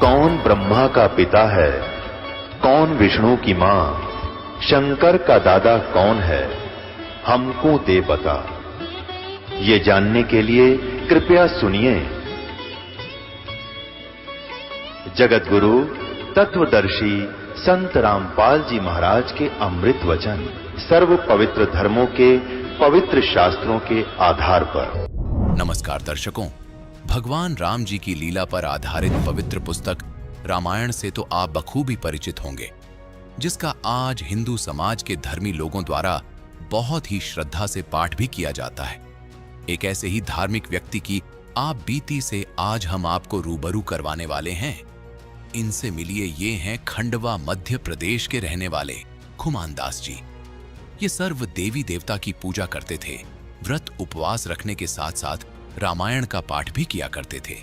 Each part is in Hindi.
कौन ब्रह्मा का पिता है, कौन विष्णु की मां, शंकर का दादा कौन है, हमको दे बता। ये जानने के लिए कृपया सुनिए। जगत गुरु तत्वदर्शी संत रामपाल जी महाराज के अमृत वचन सर्व पवित्र धर्मों के पवित्र शास्त्रों के आधार पर। नमस्कार दर्शकों, भगवान राम जी की लीला पर आधारित पवित्र पुस्तक रामायण से तो आप बखूबी परिचित होंगे, जिसका आज हिंदू समाज के धर्मी लोगों द्वारा बहुत ही श्रद्धा से पाठ भी किया जाता है। एक ऐसे ही धार्मिक व्यक्ति की आप बीती से आज हम आपको रूबरू करवाने वाले हैं। इनसे मिलिए, ये हैं खंडवा मध्य प्रदेश के रहने वाले खुमान दास जी। ये सर्व देवी देवता की पूजा करते थे, व्रत उपवास रखने के साथ साथ रामायण का पाठ भी किया करते थे।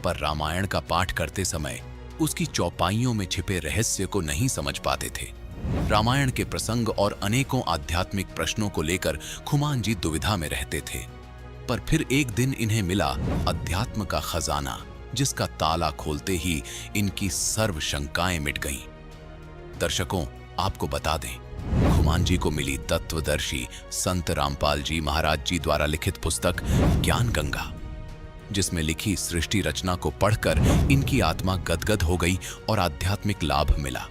पर रामायण का पाठ करते समय उसकी चौपाइयों में छिपे रहस्य को नहीं समझ पाते थे। रामायण के प्रसंग और अनेकों आध्यात्मिक प्रश्नों को लेकर खुमान जी दुविधा में रहते थे। पर फिर एक दिन इन्हें मिला अध्यात्म का खजाना, जिसका ताला खोलते ही इनकी सर्व शंकाएं मिट गईं। दर्शकों, आपको बता दें, खुमान जी को मिली तत्वदर्शी संत रामपाल जी महाराज जी द्वारा लिखित पुस्तक ज्ञान गंगा, जिसमें लिखी सृष्टि रचना को पढ़कर इनकी आत्मा गदगद हो गई और आध्यात्मिक लाभ मिला।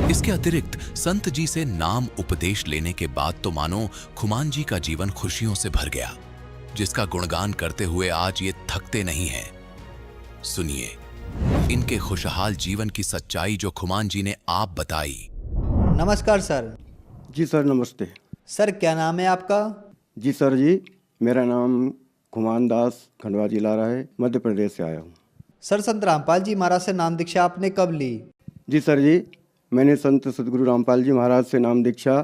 इसके अतिरिक्त संत जी से नाम उपदेश लेने के बाद तो मानो खुमान जी का जीवन खुशियों से भर गया, जिसका गुणगान करते हुए आज ये थकते नहीं हैं। सुनिए इनके खुशहाल जीवन की सच्चाई जो खुमान जी ने आप बताई। नमस्कार सर। जी सर, नमस्ते सर, क्या नाम है आपका? जी सर जी, मेरा नाम खुमान दास, खंडवा जिला रहा है, मध्य प्रदेश से आया हूँ। सर, संत रामपाल जी महाराज से नाम दीक्षा आपने कब ली? जी सर जी, मैंने संत सदगुरु रामपाल जी महाराज से नाम दीक्षा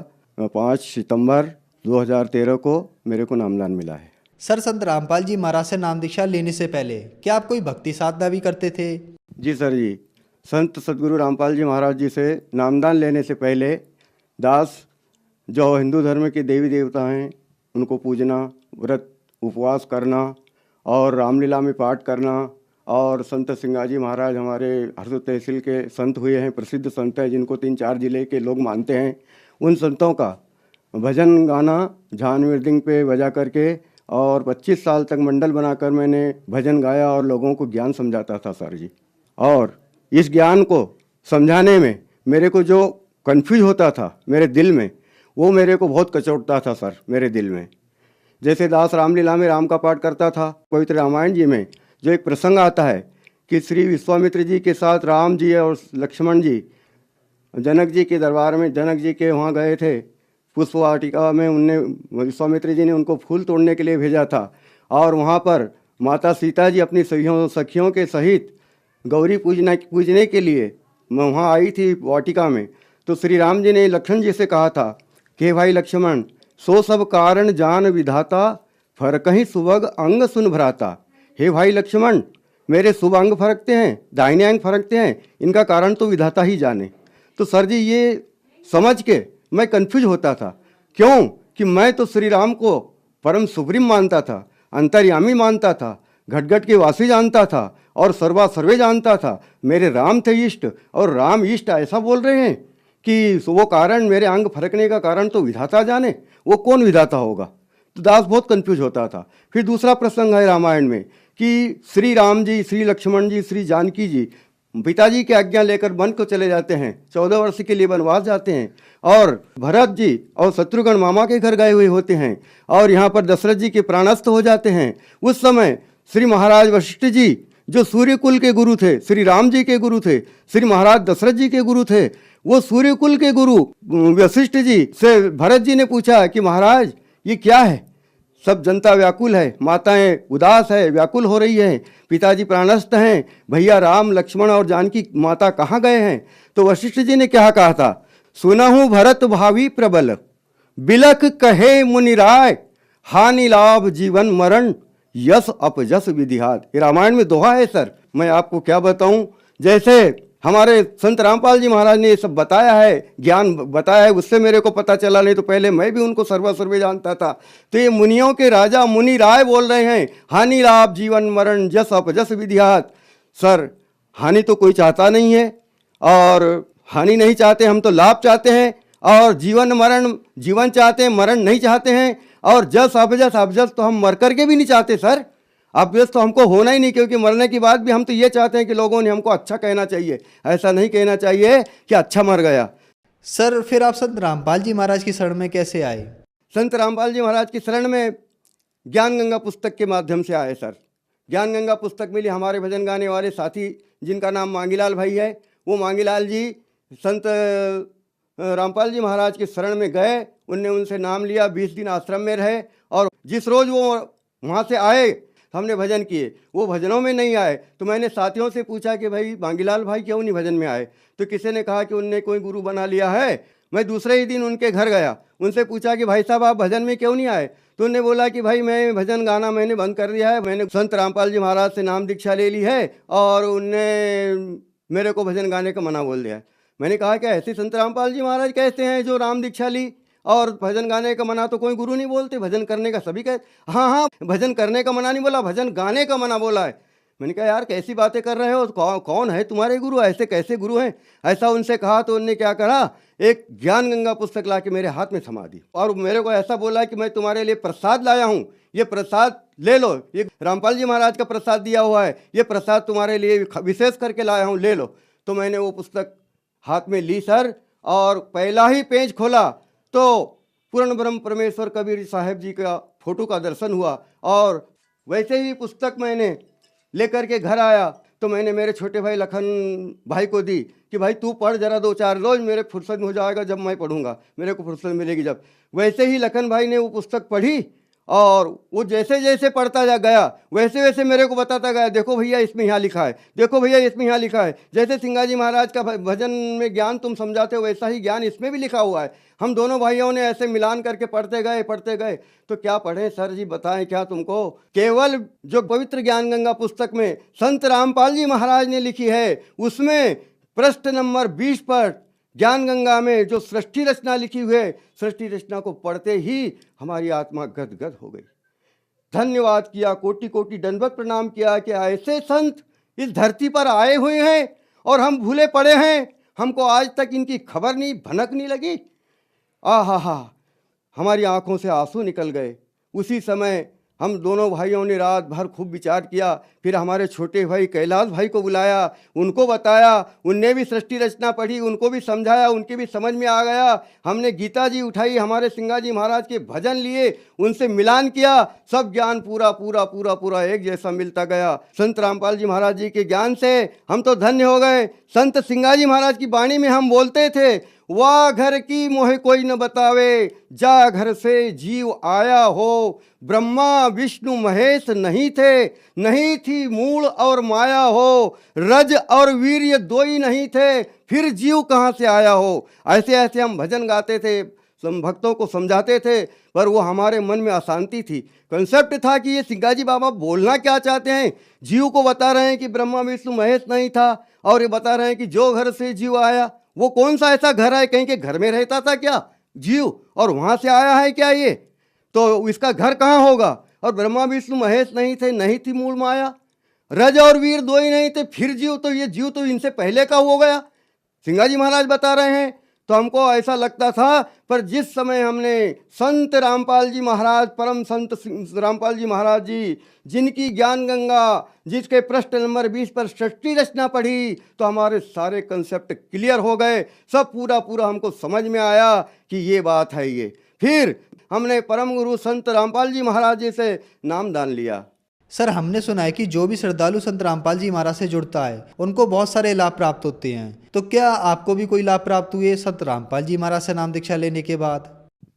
5 सितंबर 2013 को मेरे को नामदान मिला है। सर, संत रामपाल जी महाराज से नाम दीक्षा लेने से पहले क्या आप कोई भक्ति साधना भी करते थे? जी सर जी, संत सदगुरु रामपाल जी महाराज जी से नामदान लेने से पहले दास जो हिंदू धर्म के देवी देवता हैं उनको पूजना, व्रत उपवास करना और रामलीला में पाठ करना, और संत सिंगाजी महाराज हमारे हरसोद तहसील के संत हुए हैं, प्रसिद्ध संत हैं जिनको 3-4 जिले के लोग मानते हैं। उन संतों का भजन गाना झान मृदंग पे बजा करके और 25 साल तक मंडल बनाकर मैंने भजन गाया और लोगों को ज्ञान समझाता था सर जी। और इस ज्ञान को समझाने में मेरे को जो कन्फ्यूज होता था मेरे दिल में, वो मेरे को बहुत कचोटता था सर मेरे दिल में। जैसे दास रामलीला में राम का पाठ करता था, पवित्र रामायण जी में जो एक प्रसंग आता है कि श्री विश्वामित्र जी के साथ राम जी और लक्ष्मण जी जनक जी के दरबार में, जनक जी के वहाँ गए थे पुष्प वाटिका में, उनने विश्वामित्र जी ने उनको फूल तोड़ने के लिए भेजा था और वहाँ पर माता सीता जी अपनी सखियों के सहित गौरी पूजने के लिए वहाँ आई थी वाटिका में। तो श्री राम जी ने लक्ष्मण जी से कहा था कि भाई लक्ष्मण, सो सब कारण जान विधाता, फरक ही सुबग अंग सुन भराता। हे भाई लक्ष्मण, मेरे शुभ अंग फरकते हैं, दाहिने अंग फरकते हैं, इनका कारण तो विधाता ही जाने। तो सर जी ये समझ के मैं कंफ्यूज होता था। क्यों कि मैं तो श्री राम को परम सुप्रीम मानता था, अंतर्यामी मानता था, घट घट के वासी जानता था और सर्वा सर्वे जानता था। मेरे राम थे इष्ट और राम इष्ट ऐसा बोल रहे हैं कि वो कारण, मेरे अंग फरकने का कारण तो विधाता जाने, वो कौन विधाता होगा? तो दास बहुत कंफ्यूज होता था। फिर दूसरा प्रसंग है रामायण में कि श्री राम जी, श्री लक्ष्मण जी, श्री जानकी जी पिताजी की आज्ञा लेकर वन को चले जाते हैं, 14 वर्ष के लिए वनवास जाते हैं और भरत जी और शत्रुघ्न मामा के घर गए हुए होते हैं और यहाँ पर दशरथ जी के प्राणस्थ हो जाते हैं। उस समय श्री महाराज वशिष्ठ जी जो सूर्यकुल के गुरु थे, श्री राम जी के गुरु थे, श्री महाराज दशरथ जी के गुरु थे, वो सूर्यकुल के गुरु वशिष्ठ जी से भरत जी ने पूछा कि महाराज ये क्या है? सब जनता व्याकुल है, माताएं उदास है, व्याकुल हो रही है, पिताजी प्राणस्थ हैं, भैया राम लक्ष्मण और जानकी माता कहाँ गए हैं? तो वशिष्ठ जी ने क्या कहा था? सुनहु भरत भावी प्रबल, बिलख कहे मुनिराय, हानि लाभ जीवन मरण, यश अपजस विधिहात। ये रामायण में दोहा है सर, मैं आपको क्या बताऊं। जैसे हमारे संत रामपाल जी महाराज ने ये सब बताया है, ज्ञान बताया है, उससे मेरे को पता चला, नहीं तो पहले मैं भी उनको सर्वा सर्वे जानता था। तो ये मुनियों के राजा मुनि राय बोल रहे हैं, हानि लाभ जीवन मरण जस अपजस विधिहात। सर हानि तो कोई चाहता नहीं है, और हानि नहीं चाहते, हम तो लाभ चाहते हैं। और जीवन चाहते हैं, मरण नहीं चाहते हैं। और जस अबजस, अबजस तो हम मर करके भी नहीं चाहते सर। अबजस तो हमको होना ही नहीं, क्योंकि मरने की बात भी हम तो ये चाहते हैं कि लोगों ने हमको अच्छा कहना चाहिए, ऐसा नहीं कहना चाहिए कि अच्छा मर गया। सर फिर आप संत रामपाल जी महाराज की शरण में कैसे आए? संत रामपाल जी महाराज की शरण में ज्ञान गंगा पुस्तक के माध्यम से आए सर। ज्ञान गंगा पुस्तक मिली, हमारे भजन गाने वाले साथी जिनका नाम मांगीलाल भाई है, वो मांगीलाल जी संत रामपाल जी महाराज के शरण में गए। उनने उनसे नाम लिया, 20 दिन आश्रम में रहे। और जिस रोज़ वो वहाँ से आए हमने भजन किए, वो भजनों में नहीं आए। तो मैंने साथियों से पूछा कि भाई मांगीलाल भाई क्यों नहीं भजन में आए? तो किसी ने कहा कि उनने कोई गुरु बना लिया है। मैं दूसरे ही दिन उनके घर गया, उनसे पूछा कि भाई साहब आप भजन में क्यों नहीं आए? तो उन्होंने बोला कि भाई मैं भजन गाना मैंने बंद कर दिया है, मैंने संत रामपाल जी महाराज से नाम दीक्षा ले ली है और उनने मेरे को भजन गाने का मना बोल दिया है। मैंने कहा कि ऐसे संत रामपाल जी महाराज कहते हैं जो राम दीक्षा ली और भजन गाने का मना तो कोई गुरु नहीं बोलते, भजन करने का सभी कहते। हाँ हाँ, भजन करने का मना नहीं बोला, भजन गाने का मना बोला है। मैंने कहा यार कैसी बातें कर रहे हो, कौन है तुम्हारे गुरु, ऐसे कैसे गुरु हैं? ऐसा उनसे कहा तो उनने क्या करा, एक ज्ञान गंगा पुस्तक ला के मेरे हाथ में थमा दी और मेरे को ऐसा बोला कि मैं तुम्हारे लिए प्रसाद लाया हूँ, ये प्रसाद ले लो, ये रामपाल जी महाराज का प्रसाद दिया हुआ है, ये प्रसाद तुम्हारे लिए विशेष करके लाया हूँ, ले लो। तो मैंने वो पुस्तक हाथ में ली सर, और पहला ही पेज खोला तो पूर्ण ब्रह्म परमेश्वर कबीर साहब जी का फोटो का दर्शन हुआ। और वैसे ही पुस्तक मैंने लेकर के घर आया तो मैंने मेरे छोटे भाई लखन भाई को दी कि भाई तू पढ़ जरा 2-4 रोज, मेरे फुर्सत हो जाएगा जब मैं पढ़ूंगा, मेरे को फुर्सत मिलेगी जब। वैसे ही लखन भाई ने वो पुस्तक पढ़ी और वो जैसे जैसे पढ़ता गया वैसे वैसे मेरे को बताता गया, देखो भैया इसमें यहाँ लिखा है, देखो भैया इसमें यहाँ लिखा है। जैसे सिंगाजी महाराज का भजन में ज्ञान तुम समझाते हो वैसा ही ज्ञान इसमें भी लिखा हुआ है। हम दोनों भाइयों ने ऐसे मिलान करके पढ़ते गए। तो क्या पढ़े सर जी, बताएं क्या तुमको? केवल जो पवित्र ज्ञान गंगा पुस्तक में संत रामपाल जी महाराज ने लिखी है, उसमें पृष्ठ नंबर 20 पर ज्ञान गंगा में जो सृष्टि रचना लिखी हुई है, सृष्टि रचना को पढ़ते ही हमारी आत्मा गदगद हो गई। धन्यवाद किया, कोटि कोटि दंडवत प्रणाम किया कि ऐसे संत इस धरती पर आए हुए हैं और हम भूले पड़े हैं, हमको आज तक इनकी खबर नहीं, भनक नहीं लगी। आहा, हमारी आंखों से आंसू निकल गए। उसी समय हम दोनों भाइयों ने रात भर खूब विचार किया। फिर हमारे छोटे भाई कैलाश भाई को बुलाया, उनको बताया, उनने भी सृष्टि रचना पढ़ी, उनको भी समझाया, उनके भी समझ में आ गया। हमने गीता जी उठाई, हमारे सिंगाजी महाराज के भजन लिए, उनसे मिलान किया, सब ज्ञान पूरा पूरा पूरा पूरा एक जैसा मिलता गया। संत रामपाल जी महाराज जी के ज्ञान से हम तो धन्य हो गए। संत सिंगाजी महाराज की वाणी में हम बोलते थे, वाह घर की मोह कोई न बतावे, जा घर से जीव आया हो, ब्रह्मा विष्णु महेश नहीं थे, नहीं थी मूल और माया हो, रज और वीर्य दो ही नहीं थे, फिर जीव कहाँ से आया हो। ऐसे ऐसे हम भजन गाते थे, भक्तों को समझाते थे, पर वो हमारे मन में अशांति थी। कंसेप्ट था कि ये सिंगाजी बाबा बोलना क्या चाहते हैं। जीव को बता रहे हैं कि ब्रह्मा विष्णु महेश नहीं था, और ये बता रहे हैं कि जो घर से जीव आया, वो कौन सा ऐसा घर है, कहीं के घर में रहता था क्या जीव और वहां से आया है क्या ये? तो इसका घर कहाँ होगा? और ब्रह्मा विष्णु महेश नहीं थे, नहीं थी मूल माया, रज और वीर दो ही नहीं थे, फिर जीव, तो ये जीव तो इनसे पहले का हो गया, सिंगाजी महाराज बता रहे हैं। तो हमको ऐसा लगता था, पर जिस समय हमने संत रामपाल जी महाराज, परम संत रामपाल जी महाराज जी, जिनकी ज्ञान गंगा, जिसके पृष्ठ नंबर 20 पर सृष्टि रचना पढ़ी, तो हमारे सारे कंसेप्ट क्लियर हो गए, सब पूरा पूरा हमको समझ में आया कि ये बात है ये। फिर हमने परम गुरु संत रामपाल जी महाराज जी से नाम दान लिया। सर हमने सुना है कि जो भी श्रद्धालु संत रामपाल जी महाराज से जुड़ता है उनको बहुत सारे लाभ प्राप्त होते हैं, तो क्या आपको भी कोई लाभ प्राप्त हुए संत रामपाल जी महाराज से नाम दीक्षा लेने के बाद?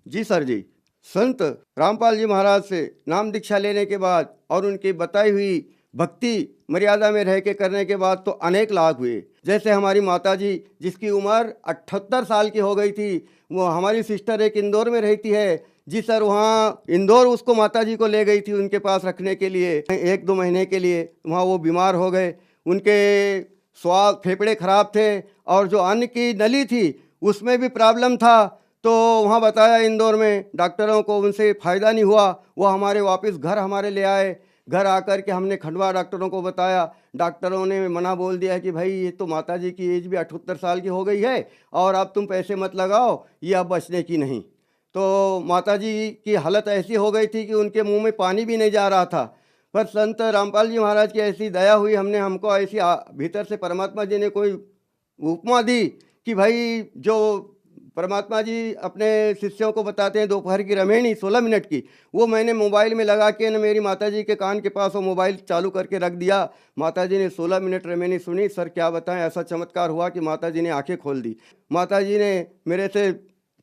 जी सर जी, संत रामपाल जी महाराज से नाम दीक्षा लेने के बाद और उनकी बताई हुई भक्ति मर्यादा में रह के करने के बाद तो अनेक लाभ हुए। जैसे हमारी माता जी, जिसकी उम्र 78 साल की हो गई थी, वो हमारी सिस्टर एक इंदौर में रहती है जी सर, वहाँ इंदौर उसको माता जी को ले गई थी उनके पास रखने के लिए 1-2 महीने के लिए। वहाँ वो बीमार हो गए, उनके स्वाद फेफड़े खराब थे और जो अन्न की नली थी उसमें भी प्रॉब्लम था। तो वहाँ बताया इंदौर में डॉक्टरों को, उनसे फ़ायदा नहीं हुआ। वो हमारे वापस घर हमारे ले आए। घर आकर के हमने खंडवा डॉक्टरों को बताया, डॉक्टरों ने मना बोल दिया कि भाई ये तो माता जी की एज भी 78 साल की हो गई है और अब तुम पैसे मत लगाओ, ये अब बचने की नहीं। तो माता जी की हालत ऐसी हो गई थी कि उनके मुंह में पानी भी नहीं जा रहा था। पर संत रामपाल जी महाराज की ऐसी दया हुई, हमको ऐसी भीतर से परमात्मा जी ने कोई उपमा दी कि भाई जो परमात्मा जी अपने शिष्यों को बताते हैं दोपहर की रमेणी 16 मिनट की, वो मैंने मोबाइल में लगा के न मेरी माता जी के कान के पास वो मोबाइल चालू करके रख दिया। माता जी ने 16 मिनट रमेणी सुनी। सर क्या बताएं, ऐसा चमत्कार हुआ कि माता जी ने आंखें खोल दी। माता जी ने मेरे से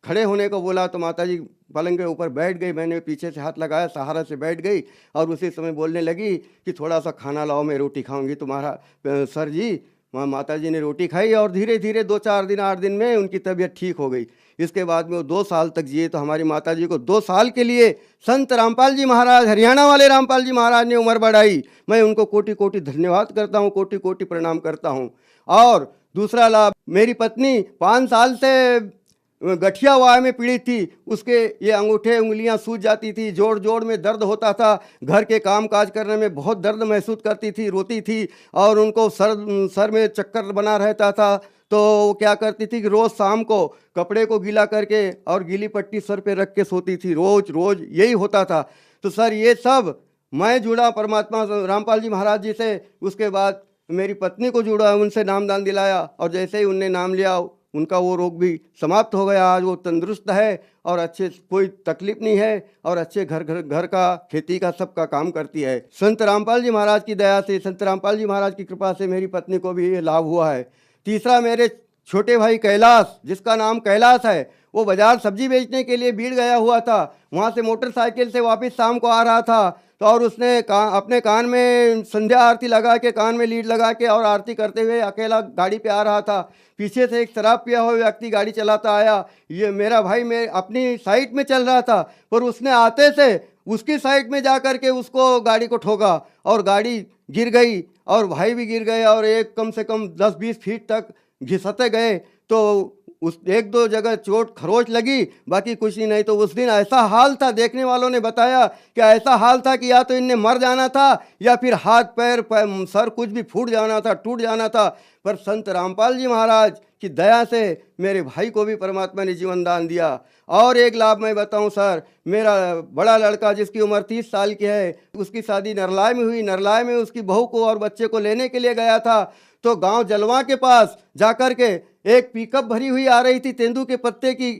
खड़े होने को बोला तो माता जी पलंग के ऊपर बैठ गई। मैंने पीछे से हाथ लगाया, सहारा से बैठ गई और उसी समय बोलने लगी कि थोड़ा सा खाना लाओ, मैं रोटी खाऊंगी तुम्हारा। सर जी माता जी ने रोटी खाई और धीरे धीरे 2-4 दिन 8 दिन में उनकी तबीयत ठीक हो गई। इसके बाद में वो 2 साल तक जिए। तो हमारी माता जी को 2 साल के लिए संत रामपाल जी महाराज, हरियाणा वाले रामपाल जी महाराज ने उम्र बढ़ाई। मैं उनको कोटि कोटि धन्यवाद करता हूँ, कोटि कोटि प्रणाम करता हूँ। और दूसरा लाभ, मेरी पत्नी 5 साल से गठिया वाय में पीड़ित थी। उसके ये अंगूठे उंगलियां सूज जाती थी, जोड़ जोड़ में दर्द होता था, घर के काम काज करने में बहुत दर्द महसूस करती थी, रोती थी और उनको सर में चक्कर बना रहता था। तो वो क्या करती थी कि रोज़ शाम को कपड़े को गीला करके और गीली पट्टी सर पे रख के सोती थी। रोज़ रोज़ यही होता था। तो सर ये सब मैं जुड़ा परमात्मा रामपाल जी महाराज जी से। उसके बाद मेरी पत्नी को जुड़ा, उनसे नामदान दिलाया और जैसे ही उनने नाम लिया उनका वो रोग भी समाप्त हो गया। आज वो तंदुरुस्त है और अच्छे, कोई तकलीफ नहीं है और अच्छे घर का खेती का सबका काम करती है। संत रामपाल जी महाराज की दया से, संत रामपाल जी महाराज की कृपा से मेरी पत्नी को भी ये लाभ हुआ है। तीसरा, मेरे छोटे भाई कैलाश, जिसका नाम कैलाश है, वो बाजार सब्जी बेचने के लिए भीड़ गया हुआ था। वहाँ से मोटरसाइकिल से वापस शाम को आ रहा था तो और उसने अपने कान में संध्या आरती लगा के, कान में लीड लगा के और आरती करते हुए अकेला गाड़ी पे आ रहा था। पीछे से एक शराब पिया हुआ व्यक्ति गाड़ी चलाता आया। ये मेरा भाई मैं अपनी साइड में चल रहा था, पर उसने आते से उसकी साइड में जा कर के उसको गाड़ी को ठोका और गाड़ी गिर गई और भाई भी गिर गए और एक कम से कम 10-20 फीट तक घिसते गए। तो उस 1-2 जगह चोट खरोच लगी, बाकी कुछ ही नहीं। तो उस दिन ऐसा हाल था, देखने वालों ने बताया कि ऐसा हाल था कि या तो इनने मर जाना था या फिर हाथ पैर सर कुछ भी फूट जाना था, टूट जाना था। पर संत रामपाल जी महाराज की दया से मेरे भाई को भी परमात्मा ने जीवन दान दिया। और एक लाभ मैं बताऊं सर, मेरा बड़ा लड़का जिसकी उम्र 30 साल की है, उसकी शादी नरलाय में हुई। नरलाय में उसकी बहू को और बच्चे को लेने के लिए गया था तो गांव जलवा के पास जाकर के एक पिकअप भरी हुई आ रही थी, तेंदू के पत्ते की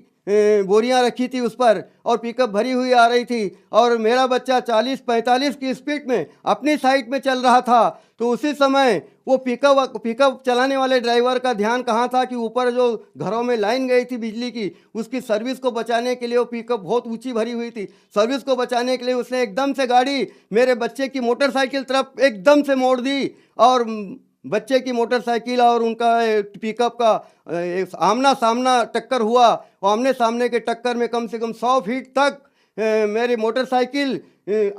बोरियां रखी थी उस पर और पिकअप भरी हुई आ रही थी और मेरा बच्चा 40-45 की स्पीड में अपनी साइड में चल रहा था। तो उसी समय वो पिकअप चलाने वाले ड्राइवर का ध्यान कहाँ था कि ऊपर जो घरों में लाइन गई थी बिजली की, उसकी सर्विस को बचाने के लिए वो पिकअप बहुत ऊंची भरी हुई थी। सर्विस को बचाने के लिए उसने एकदम से गाड़ी मेरे बच्चे की मोटरसाइकिल तरफ एकदम से मोड़ दी और बच्चे की मोटरसाइकिल और उनका पिकअप का आमना सामना टक्कर हुआ। आमने सामने के टक्कर में कम से कम 100 फीट तक मेरी मोटरसाइकिल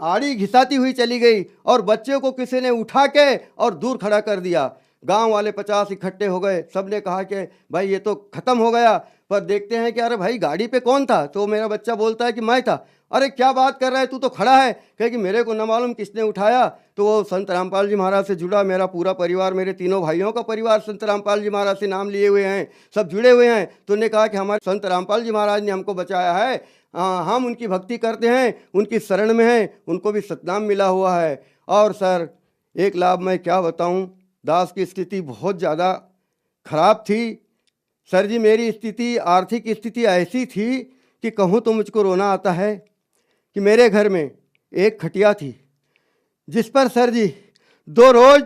आड़ी घिसाती हुई चली गई और बच्चे को किसी ने उठा के और दूर खड़ा कर दिया। गांव वाले 50 इकट्ठे हो गए। सब ने कहा कि भाई ये तो ख़त्म हो गया। पर देखते हैं कि अरे भाई गाड़ी पे कौन था? तो मेरा बच्चा बोलता है कि मैं था। अरे क्या बात कर रहा है, तू तो खड़ा है। कहे कि मेरे को न मालूम किसने उठाया। तो वो संत रामपाल जी महाराज से जुड़ा मेरा पूरा परिवार, मेरे तीनों भाइयों का परिवार संत रामपाल जी महाराज से नाम लिए हुए हैं, सब जुड़े हुए हैं। तो उन्होंने कहा कि हमारे संत रामपाल जी महाराज ने हमको बचाया है, हम उनकी भक्ति करते हैं, उनकी शरण में हैं, उनको भी सतनाम मिला हुआ है। और सर एक लाभ मैं क्या बताऊं, दास की स्थिति बहुत ज़्यादा खराब थी। सर जी मेरी स्थिति, आर्थिक स्थिति ऐसी थी कि कहूँ तो मुझको रोना आता है कि मेरे घर में एक खटिया थी जिस पर सर जी 2 रोज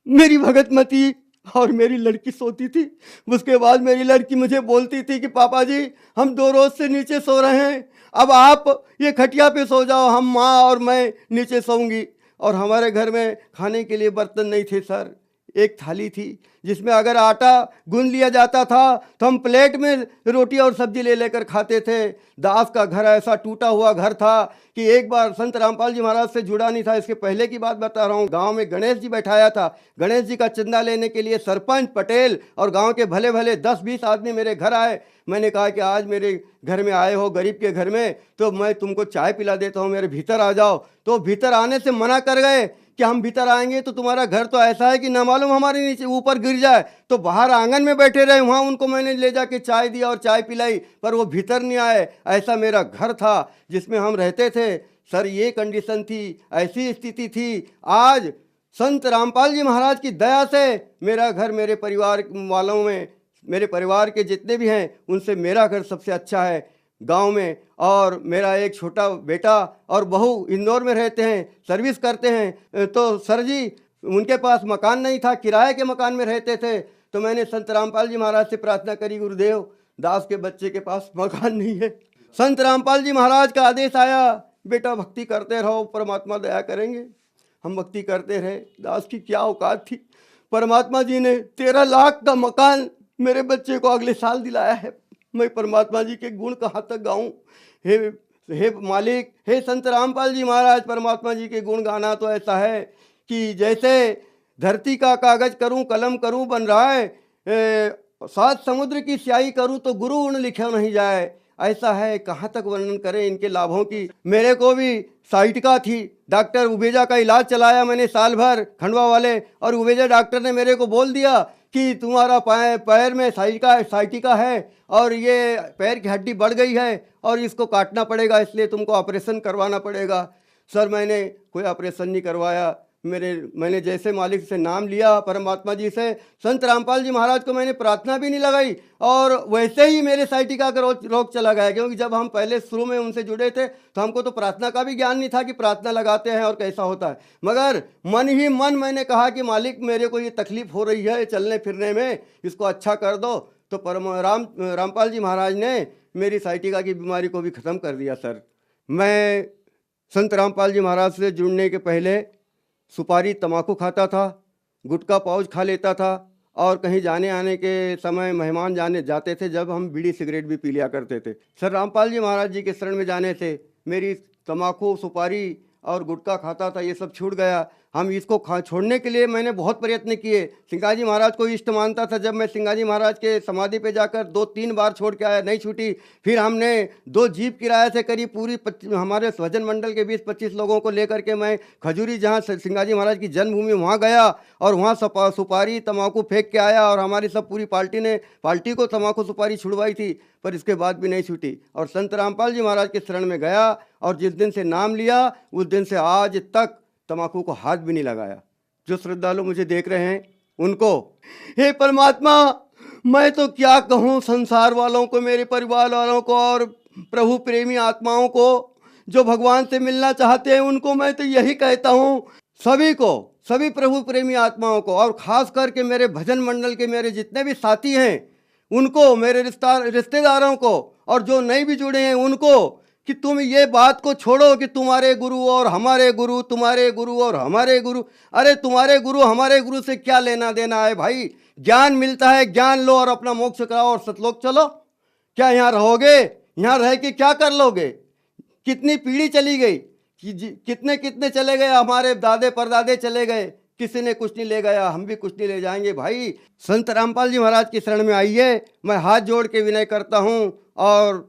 मेरी भगतमती और मेरी लड़की सोती थी। उसके बाद मेरी लड़की मुझे बोलती थी कि पापा जी हम 2 रोज से नीचे सो रहे हैं, अब आप ये खटिया पे सो जाओ, हम माँ और मैं नीचे सोऊंगी। और हमारे घर में खाने के लिए बर्तन नहीं थे सर, एक थाली थी जिसमें अगर आटा गूंद लिया जाता था तो हम प्लेट में रोटी और सब्जी ले लेकर खाते थे। दास का घर ऐसा टूटा हुआ घर था कि एक बार संत रामपाल जी महाराज से जुड़ा नहीं था, इसके पहले की बात बता रहा हूँ। गांव में गणेश जी बैठाया था, गणेश जी का चंदा लेने के लिए सरपंच, पटेल और गांव के भले भले 10-20 आदमी मेरे घर आए। मैंने कहा कि आज मेरे घर में आए हो, गरीब के घर में, तो मैं तुमको चाय पिला देता हूँ, मेरे भीतर आ जाओ। तो भीतर आने से मना कर गए कि हम भीतर आएंगे तो तुम्हारा घर तो ऐसा है कि ना मालूम हमारे नीचे ऊपर गिर जाए, तो बाहर आंगन में बैठे रहे। वहाँ उनको मैंने ले जाके चाय दिया और चाय पिलाई, पर वो भीतर नहीं आए। ऐसा मेरा घर था जिसमें हम रहते थे सर, ये कंडीशन थी, ऐसी स्थिति थी। आज संत रामपाल जी महाराज की दया से मेरा घर, मेरे परिवार वालों में, मेरे परिवार के जितने भी हैं उनसे मेरा घर सबसे अच्छा है गांव में। और मेरा एक छोटा बेटा और बहू इंदौर में रहते हैं, सर्विस करते हैं। तो सर जी उनके पास मकान नहीं था, किराए के मकान में रहते थे। तो मैंने संत रामपाल जी महाराज से प्रार्थना करी, गुरुदेव दास के बच्चे के पास मकान नहीं है। संत रामपाल जी महाराज का आदेश आया, बेटा भक्ति करते रहो, परमात्मा दया करेंगे। हम भक्ति करते रहे। दास की क्या औकात थी, परमात्मा जी ने 13 लाख का मकान मेरे बच्चे को अगले साल दिलाया है। मैं परमात्मा जी के गुण कहाँ तक गाऊं। हे मालिक, हे संत रामपाल जी महाराज, परमात्मा जी के गुण गाना तो ऐसा है कि जैसे धरती का कागज करूं, कलम करूं बन रहा है, 7 समुद्र की स्याही करूं तो गुरु गुण लिखा नहीं जाए। ऐसा है, कहाँ तक वर्णन करें इनके लाभों की। मेरे को भी साइटिका थी, डॉक्टर उबेजा का इलाज चलाया मैंने साल भर खंडवा वाले, और उबेजा डॉक्टर ने मेरे को बोल दिया कि तुम्हारा पैर में साइटिका है और ये पैर की हड्डी बढ़ गई है और इसको काटना पड़ेगा, इसलिए तुमको ऑपरेशन करवाना पड़ेगा। सर मैंने कोई ऑपरेशन नहीं करवाया। मैंने जैसे मालिक से नाम लिया, परमात्मा जी से, संत रामपाल जी महाराज को मैंने प्रार्थना भी नहीं लगाई, और वैसे ही मेरे साइटिका का रोग चला गया। क्योंकि जब हम पहले शुरू में उनसे जुड़े थे तो हमको तो प्रार्थना का भी ज्ञान नहीं था कि प्रार्थना लगाते हैं और कैसा होता है। मगर मन ही मन मैंने कहा कि मालिक मेरे को ये तकलीफ़ हो रही है चलने फिरने में, इसको अच्छा कर दो। तो रामपाल जी महाराज ने मेरी साइटिका की बीमारी को भी ख़त्म कर दिया। सर मैं संत रामपाल जी महाराज से जुड़ने के पहले सुपारी तम्बाकू खाता था, गुटखा पाउच खा लेता था, और कहीं जाने आने के समय मेहमान जाते थे जब हम बीड़ी सिगरेट भी पी लिया करते थे। सर रामपाल जी महाराज जी के शरण में जाने से मेरी तम्बाकू, सुपारी और गुटखा खाता था, ये सब छूट गया। हम इसको छोड़ने के लिए मैंने बहुत प्रयत्न किए। सिंगाजी महाराज को इष्ट मानता था। जब मैं सिंगाजी महाराज के समाधि पे जाकर 2-3 बार छोड़ के आया, नहीं छूटी। फिर हमने 2 जीप किराए से करीब पूरी हमारे भजन मंडल के 20-25 लोगों को लेकर के मैं खजूरी, जहाँ सिंगाजी महाराज की जन्मभूमि, वहाँ गया और वहाँ सुपारी तम्बाकू फेंक के आया। और हमारी सब पूरी पार्टी को तम्बाकू सुपारी छुड़वाई थी, पर इसके बाद भी नहीं छूटी। और संत रामपाल जी महाराज के शरण में गया और जिस दिन से नाम लिया उस दिन से आज तक तम्बाकू को हाथ भी नहीं लगाया। जो श्रद्धालु मुझे देख रहे हैं उनको, हे परमात्मा मैं तो क्या कहूँ संसार वालों को, मेरे परिवार वालों को और प्रभु प्रेमी आत्माओं को जो भगवान से मिलना चाहते हैं उनको मैं तो यही कहता हूँ, सभी को, सभी प्रभु प्रेमी आत्माओं को, और ख़ास करके मेरे भजन मंडल के मेरे जितने भी साथी हैं उनको, मेरे रिश्तेदारों को, और जो नहीं भी जुड़े हैं उनको, कि तुम ये बात को छोड़ो कि तुम्हारे गुरु और हमारे गुरु, तुम्हारे गुरु और हमारे गुरु। अरे तुम्हारे गुरु हमारे गुरु से क्या लेना देना है भाई। ज्ञान मिलता है, ज्ञान लो और अपना मोक्ष कराओ और सतलोक चलो। क्या यहाँ रहोगे? यहाँ रह के क्या कर लोगे? कितनी पीढ़ी चली गई, कितने कितने चले गए, हमारे दादे परदादे चले गए, किसी ने कुछ नहीं ले गया, हम भी कुछ नहीं ले जाएंगे। भाई संत रामपाल जी महाराज की शरण में आइए। मैं हाथ जोड़ के विनय करता हूँ और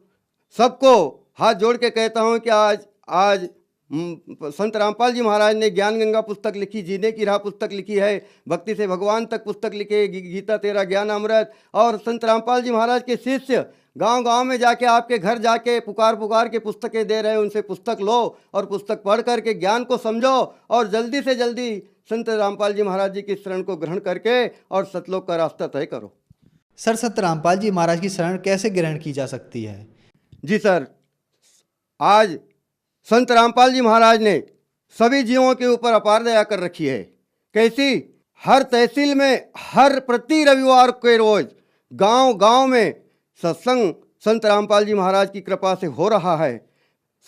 सबको हाथ जोड़ के कहता हूँ कि आज संत रामपाल जी महाराज ने ज्ञान गंगा पुस्तक लिखी, जीने की राह पुस्तक लिखी है, भक्ति से भगवान तक पुस्तक लिखे, गीता तेरा ज्ञान अमृत। और संत रामपाल जी महाराज के शिष्य गांव-गांव में जाके, आपके घर जाके पुकार के पुस्तकें दे रहे हैं। उनसे पुस्तक लो और पुस्तक पढ़ करके ज्ञान को समझो और जल्दी से जल्दी संत रामपाल जी महाराज जी की शरण को ग्रहण करके और सतलोक का रास्ता तय करो। सर संत रामपाल जी महाराज की शरण कैसे ग्रहण की जा सकती है? जी सर, आज संत रामपाल जी महाराज ने सभी जीवों के ऊपर अपार दया कर रखी है। कैसी? हर तहसील में हर प्रति रविवार के रोज गांव में सत्संग संत रामपाल जी महाराज की कृपा से हो रहा है।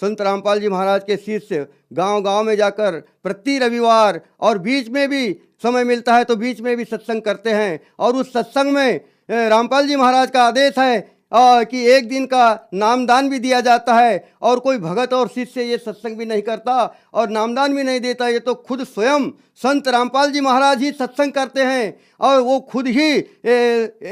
संत रामपाल जी महाराज के शिष्य गांव में जाकर प्रति रविवार, और बीच में भी समय मिलता है तो बीच में भी सत्संग करते हैं। और उस सत्संग में रामपाल जी महाराज का आदेश है कि एक दिन का नामदान भी दिया जाता है। और कोई भगत और शिष्य ये सत्संग भी नहीं करता और नामदान भी नहीं देता, ये तो खुद स्वयं संत रामपाल जी महाराज ही सत्संग करते हैं और वो खुद ही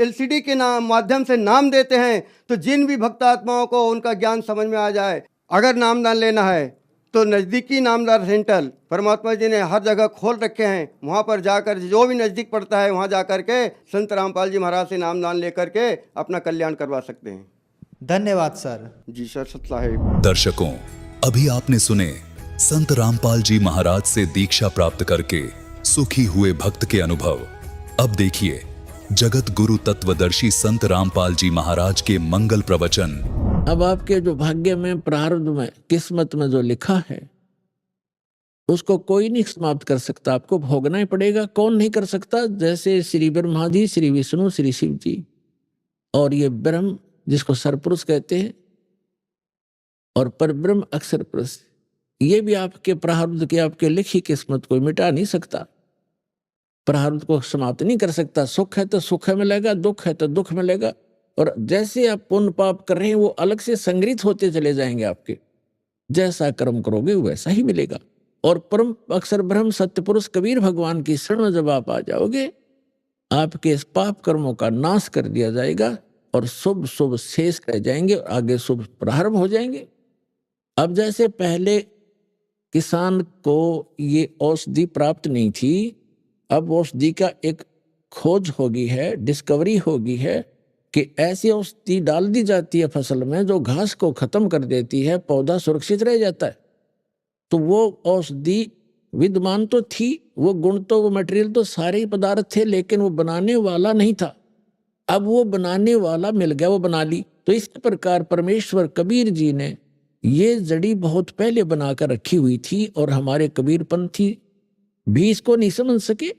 LCD के माध्यम से नाम देते हैं। तो जिन भी भक्त आत्माओं को उनका ज्ञान समझ में आ जाए, अगर नामदान लेना है तो नज़दीकी नामदान सेंटर परमात्मा जी ने हर जगह खोल रखे हैं। वहाँ पर जाकर जो भी नज़दीक पड़ता है वहाँ जा कर के संत रामपाल जी महाराज से नामदान लेकर के अपना कल्याण करवा सकते हैं। धन्यवाद सर। जी सर, सत साहेब। दर्शकों, अभी आपने सुने संत रामपाल जी महाराज से दीक्षा प्राप्त करके सुखी हुए भक्त के अनुभव। अब देखिए जगत गुरु तत्वदर्शी संत रामपाल जी महाराज के मंगल प्रवचन। अब आपके जो भाग्य में, प्रारब्ध में, किस्मत में जो लिखा है उसको कोई नहीं समाप्त कर सकता, आपको भोगना ही पड़ेगा। कौन नहीं कर सकता? जैसे श्री ब्रह्मा जी, श्री विष्णु, श्री शिव जी और ये ब्रह्म जिसको सरपुरुष कहते हैं और परब्रह्म अक्षर पुरुष, ये भी आपके प्रारब्ध की, आपके लिखी किस्मत को मिटा नहीं सकता, प्रारब्ध को समाप्त नहीं कर सकता। सुख है तो सुख मिलेगा, दुख है तो दुख मिलेगा। और जैसे आप पुण्य पाप कर रहे हैं वो अलग से संग्रहित होते चले जाएंगे आपके। जैसा कर्म करोगे वैसा ही मिलेगा। और परम अक्षर ब्रह्म सत्य पुरुष कबीर भगवान की शरण में जब आप आ जाओगे, आपके इस पाप कर्मों का नाश कर दिया जाएगा और शुभ शुभ शेष रह जाएंगे और आगे शुभ प्रारंभ हो जाएंगे। अब जैसे पहले किसान को ये औषधि प्राप्त नहीं थी, अब औषधि का एक खोज हो गई है, डिस्कवरी हो गई है कि ऐसी औषधि डाल दी जाती है फसल में जो घास को खत्म कर देती है, पौधा सुरक्षित रह जाता है। तो वो औषधि विद्यमान तो थी, वो गुण तो, वो मटेरियल तो सारे ही पदार्थ थे, लेकिन वो बनाने वाला नहीं था। अब वो बनाने वाला मिल गया, वो बना ली। तो इस प्रकार परमेश्वर कबीर जी ने ये जड़ी बहुत पहले बनाकर रखी हुई थी और हमारे कबीरपंथी भी इसको नहीं समझ सके,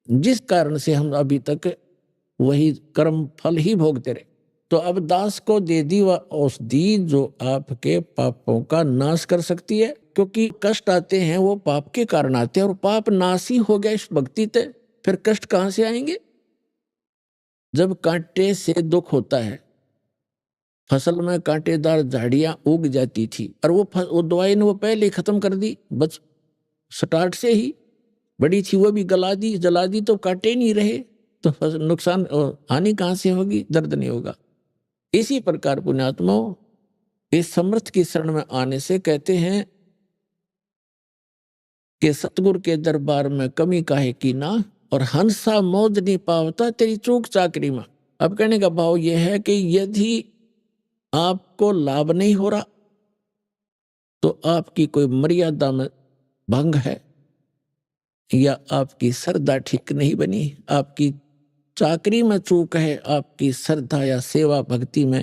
जिस कारण से हम अभी तक वही कर्म फल ही भोगते रहे। तो अब दास को दे दी वह औषधि जो आपके पापों का नाश कर सकती है, क्योंकि कष्ट आते हैं वो पाप के कारण आते हैं और पाप नाश ही हो गया इस भक्ति से, फिर कष्ट कहां से आएंगे? जब कांटे से दुख होता है, फसल में कांटेदार झाड़ियां उग जाती थी और वो दवाई ने वो पहले ही खत्म कर दी, बस स्टार्ट से ही बड़ी थी वो भी गला दी, जला दी, तो कांटे नहीं रहे, तो नुकसान हानि कहां से होगी? दर्द नहीं होगा। इसी प्रकार पुण्यात्माओं, इस समर्थ की शरण में आने से कहते हैं कि सतगुरु के दरबार में कमी काहे की ना, और हंसा मौज नहीं पावता तेरी चूक चाकरी में। अब कहने का भाव यह है कि यदि आपको लाभ नहीं हो रहा तो आपकी कोई मर्यादा में भंग है, या आपकी श्रद्धा ठीक नहीं बनी, आपकी चाकरी में चूक है, आपकी श्रद्धा या सेवा भक्ति में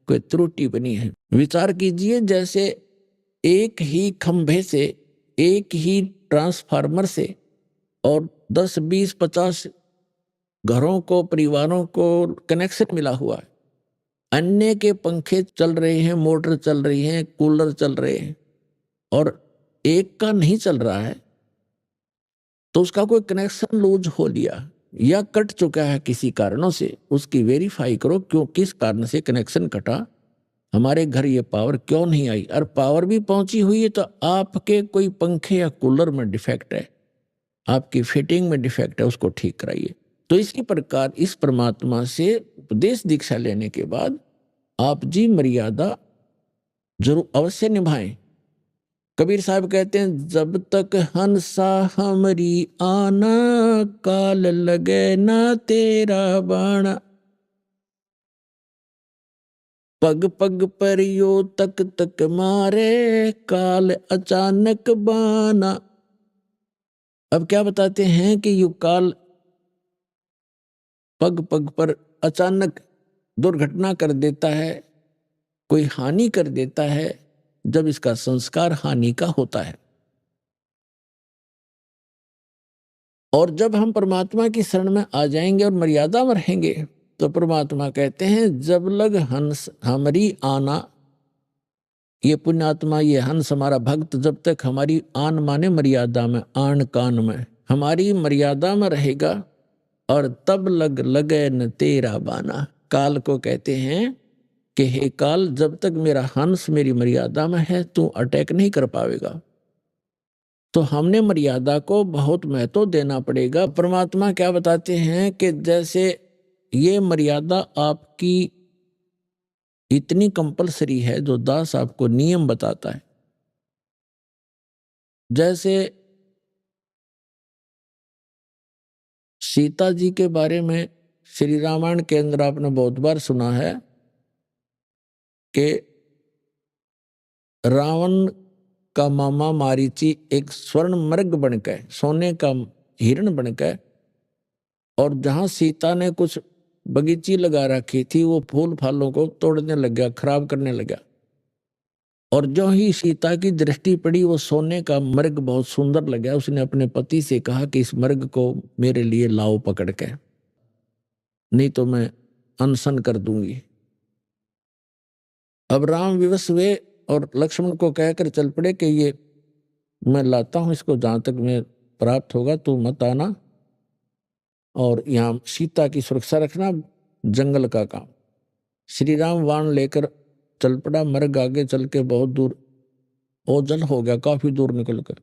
कोई त्रुटि बनी है। विचार कीजिए, जैसे एक ही खंभे से, एक ही ट्रांसफार्मर से और 10, 20, 50 घरों को, परिवारों को कनेक्शन मिला हुआ है। अन्य के पंखे चल रहे हैं, मोटर चल रही है, कूलर चल रहे हैं, और एक का नहीं चल रहा है, तो उसका कोई कनेक्शन लूज हो लिया या कट चुका है किसी कारणों से, उसकी वेरीफाई करो क्यों, किस कारण से कनेक्शन कटा, हमारे घर ये पावर क्यों नहीं आई। और पावर भी पहुंची हुई है तो आपके कोई पंखे या कूलर में डिफेक्ट है, आपकी फिटिंग में डिफेक्ट है, उसको ठीक कराइए। तो इसी प्रकार इस परमात्मा से उपदेश दीक्षा लेने के बाद आप जी मर्यादा जरूर अवश्य निभाएं। कबीर साहब कहते हैं, जब तक हंसा हमरी आना, काल लगे ना तेरा बाणा, पग पग पर यो तक तक मारे, काल अचानक बाना। अब क्या बताते हैं कि यो काल पग पग पर अचानक दुर्घटना कर देता है, कोई हानि कर देता है, जब इसका संस्कार हानि का होता है। और जब हम परमात्मा की शरण में आ जाएंगे और मर्यादा में रहेंगे तो परमात्मा कहते हैं, जब लग हंस हमारी आना, ये पुण्यात्मा, ये हंस हमारा भक्त जब तक हमारी आन माने मर्यादा में, आन कान में, हमारी मर्यादा में रहेगा, और तब लगे न तेरा बाना। काल को कहते हैं कि हे काल, जब तक मेरा हंस मेरी मर्यादा में है तू अटैक नहीं कर पाएगा। तो हमने मर्यादा को बहुत महत्व देना पड़ेगा। परमात्मा क्या बताते हैं कि जैसे ये मर्यादा आपकी इतनी कंपलसरी है, जो दास आपको नियम बताता है, जैसे सीता जी के बारे में श्री रामायण के अंदर आपने बहुत बार सुना है कि रावण का मामा मारीची एक स्वर्ण मृग बनकर, सोने का हिरण बनकर, और जहां सीता ने कुछ बगीची लगा रखी थी वो फूल फालों को तोड़ने लग गया, खराब करने लगा। और जो ही सीता की दृष्टि पड़ी वो सोने का मृग बहुत सुंदर लगा। उसने अपने पति से कहा कि इस मृग को मेरे लिए लाओ पकड़ के, नहीं तो मैं अनशन कर दूंगी। अब राम विवश हुए और लक्ष्मण को कहकर चल पड़े कि ये मैं लाता हूं, इसको जहां तक मैं प्राप्त होगा तू मत आना, और यहाँ सीता की सुरक्षा रखना, जंगल का काम। श्री राम वाण लेकर चल पड़ा। मृग आगे चल के बहुत दूर ओझल हो गया, काफी दूर निकल कर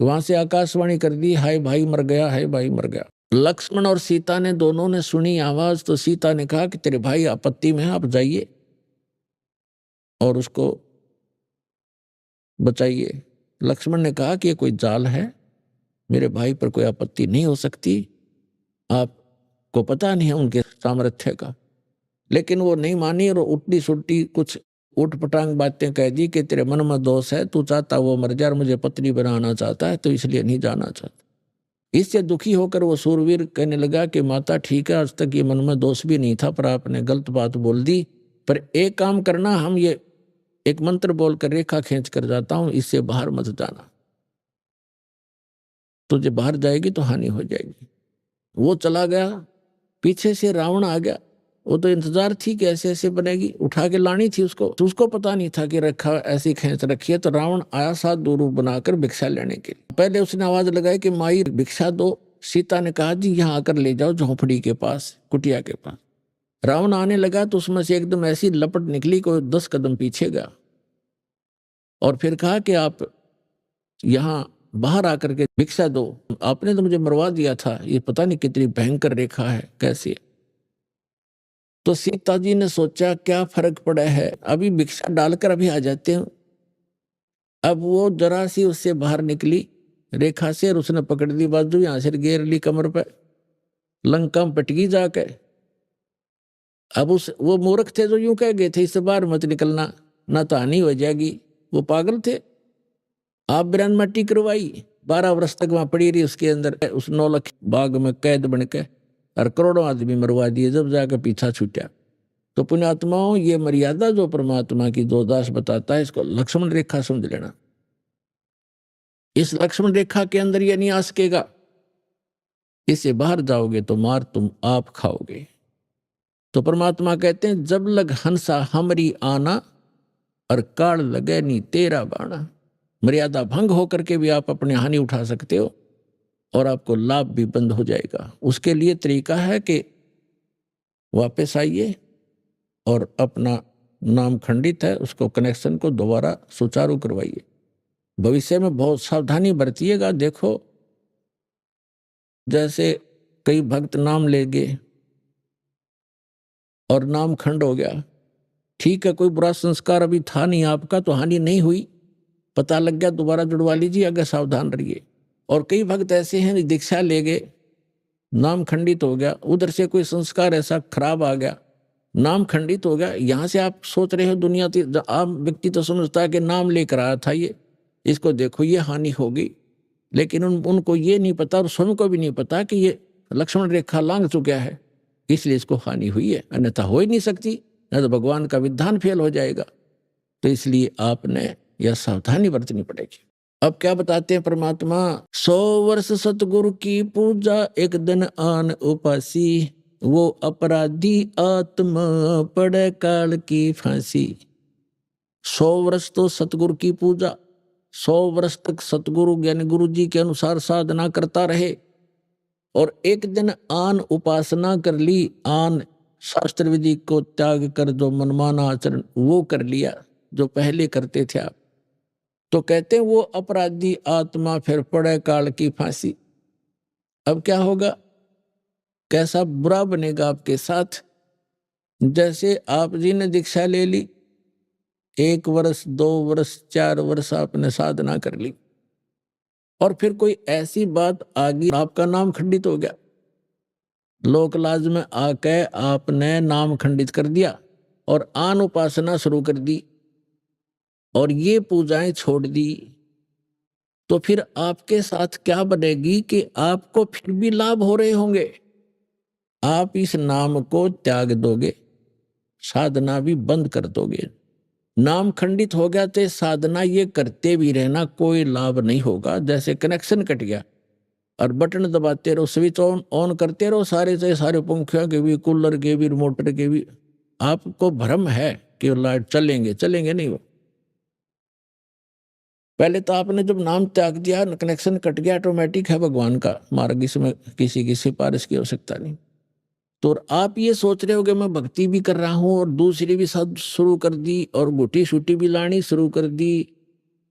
वहां से आकाशवाणी कर दी, हाय भाई मर गया, हाय भाई मर गया। लक्ष्मण और सीता ने दोनों ने सुनी आवाज, तो सीता ने कहा कि तेरे भाई आपत्ति में है, आप जाइए और उसको बचाइए। लक्ष्मण ने कहा कि ये कोई जाल है, मेरे भाई पर कोई आपत्ति नहीं हो सकती, आपको पता नहीं है उनके सामर्थ्य का। लेकिन वो नहीं मानी और उल्टी सुल्टी कुछ उठपटांग बातें कह दी कि तेरे मन में दोष है, तू चाहता वो मर जाए, मुझे पत्नी बनाना चाहता है तो इसलिए नहीं जाना चाहता। इससे दुखी होकर वो सूरवीर कहने लगा कि माता ठीक है, आज तक ये मन में दोष भी नहीं था, पर आपने गलत बात बोल दी। पर एक काम करना, हम ये एक मंत्र बोलकर रेखा खींच कर जाता हूं, इससे बाहर मत जाना, तुझे बाहर जाएगी तो हानि हो जाएगी। वो चला गया, पीछे से रावण आ गया। वो तो इंतजार थी कि ऐसे ऐसे बनेगी, उठा के लानी थी उसको, तो उसको पता नहीं था कि रखा ऐसी खींच रखी है। तो रावण आया साथ दो रूप बनाकर भिक्षा लेने के लिए। पहले उसने आवाज लगाई कि माई भिक्षा दो। सीता ने कहा जी यहाँ आकर ले जाओ झोंपड़ी के पास, कुटिया के पास। रावण आने लगा तो उसमें से एकदम ऐसी लपट निकली, कोई 10 कदम पीछे गया और फिर कहा कि आप यहाँ बाहर आकर के भिक्षा दो, आपने तो मुझे मरवा दिया था, ये पता नहीं कितनी भयंकर रेखा है, कैसी। तो सीता जी ने सोचा क्या फर्क पड़ा है, अभी भिक्षा डालकर अभी आ जाते हैं। अब वो जरा सी उससे बाहर निकली रेखा से और उसने पकड़ दी बाजू, यहां से घेर ली कमर पे, लंका में पटकी जाके। अब वो मूर्ख थे जो यूं कह गए थे इससे बाहर मत निकलना, ना तो हानि हो जाएगी। वो पागल थे। आप बिरान मट्टी करवाई, 12 वर्ष तक वहां पड़ी रही उसके अंदर, उस 9 लाख बाग में कैद बन के, और करोड़ों आदमी मरवा दिए जब जाकर पीछा छूटा। तो पुण्यात्माओं, ये मर्यादा जो परमात्मा की दो दास बताता है, इसको लक्ष्मण रेखा समझ लेना। इस लक्ष्मण रेखा के अंदर ये नहीं आ सकेगा, इससे बाहर जाओगे तो मार तुम आप खाओगे। तो परमात्मा कहते हैं जब लग हंसा हमरी आना, और काल लगे नी तेरा बाणा। मर्यादा भंग होकर के भी आप अपनी हानि उठा सकते हो और आपको लाभ भी बंद हो जाएगा। उसके लिए तरीका है कि वापस आइए और अपना नाम खंडित है उसको कनेक्शन को दोबारा सुचारू करवाइए। भविष्य में बहुत सावधानी बरतिएगा। देखो जैसे कई भक्त नाम ले गए और नाम खंड हो गया, ठीक है, कोई बुरा संस्कार अभी था नहीं आपका तो हानि नहीं हुई, पता लग गया दोबारा जुड़वा लीजिए, अगर सावधान रहिए। और कई भक्त ऐसे हैं दीक्षा ले गए, नाम खंडित हो गया, उधर से कोई संस्कार ऐसा खराब आ गया, नाम खंडित हो गया। यहां से आप सोच रहे हो दुनिया आम व्यक्ति तो समझता है कि नाम लेकर आया था ये, इसको देखो ये हानि होगी, लेकिन उनको ये नहीं पता और स्वयं को भी नहीं पता कि ये लक्ष्मण रेखा लांघ चुका है, इसलिए इसको हानि हुई है, अन्यथा हो ही नहीं सकती, न तो भगवान का विधान फेल हो जाएगा। तो इसलिए आपने यह सावधानी बरतनी पड़ेगी। अब क्या बताते हैं परमात्मा, 100 वर्ष सतगुरु की पूजा, एक दिन आन उपासी, वो अपराधी आत्मा पड़े काल की फांसी। 100 वर्ष तो सतगुरु की पूजा, 100 वर्ष तक सतगुरु यानी गुरु जी के अनुसार साधना करता रहे, और एक दिन आन उपासना कर ली, आन शास्त्र विधि को त्याग कर जो मनमाना आचरण वो कर लिया जो पहले करते थे आप, तो कहते हैं वो अपराधी आत्मा फिर पड़े काल की फांसी। अब क्या होगा, कैसा बुरा बनेगा आपके साथ। जैसे आप जी ने दीक्षा ले ली, 1 वर्ष 2 वर्ष 4 वर्ष आपने साधना कर ली, और फिर कोई ऐसी बात आ गई, आपका नाम खंडित हो गया, लोक लाज में आके आपने नाम खंडित कर दिया और आन उपासना शुरू कर दी और ये पूजाएं छोड़ दी, तो फिर आपके साथ क्या बनेगी कि आपको फिर भी लाभ हो रहे होंगे। आप इस नाम को त्याग दोगे, साधना भी बंद कर दोगे। नाम खंडित हो गया तो साधना ये करते भी रहना कोई लाभ नहीं होगा। जैसे कनेक्शन कट गया और बटन दबाते रहो, स्विच ऑन ऑन करते रहो, सारे से सारे पंखियों के भी, कूलर के भी, मोटर के भी, आपको भ्रम है कि लाइट चलेंगे, चलेंगे नहीं। वो पहले तो आपने जब नाम त्याग दिया, कनेक्शन कट गया, ऑटोमेटिक है भगवान का मार्ग, इसमें किसी की सिफारिश की आवश्यकता नहीं। तो आप ये सोच रहे हो कि मैं भक्ति भी कर रहा हूं और दूसरी भी सब शुरू कर दी और गुटी शूटी भी लानी शुरू कर दी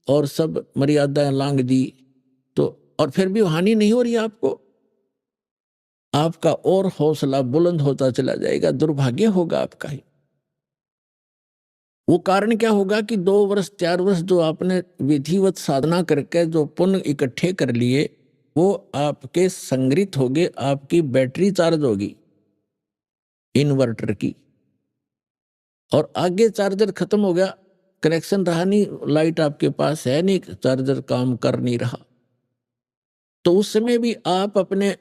और सब मर्यादाएं लांग दी, तो और फिर भी हानि नहीं हो रही आपको, आपका और हौसला बुलंद होता चला जाएगा, दुर्भाग्य होगा आपका ही। वो कारण क्या होगा कि 2 वर्ष 4 वर्ष जो आपने विधिवत साधना करके जो पुण्य इकट्ठे कर लिए, वो आपके संग्रहित हो गए, आपकी बैटरी चार्ज होगी इन्वर्टर की, और आगे चार्जर खत्म हो गया, कनेक्शन रहा नहीं, लाइट आपके पास है नहीं, चार्जर काम कर नहीं रहा, तो उस समय भी आप अपने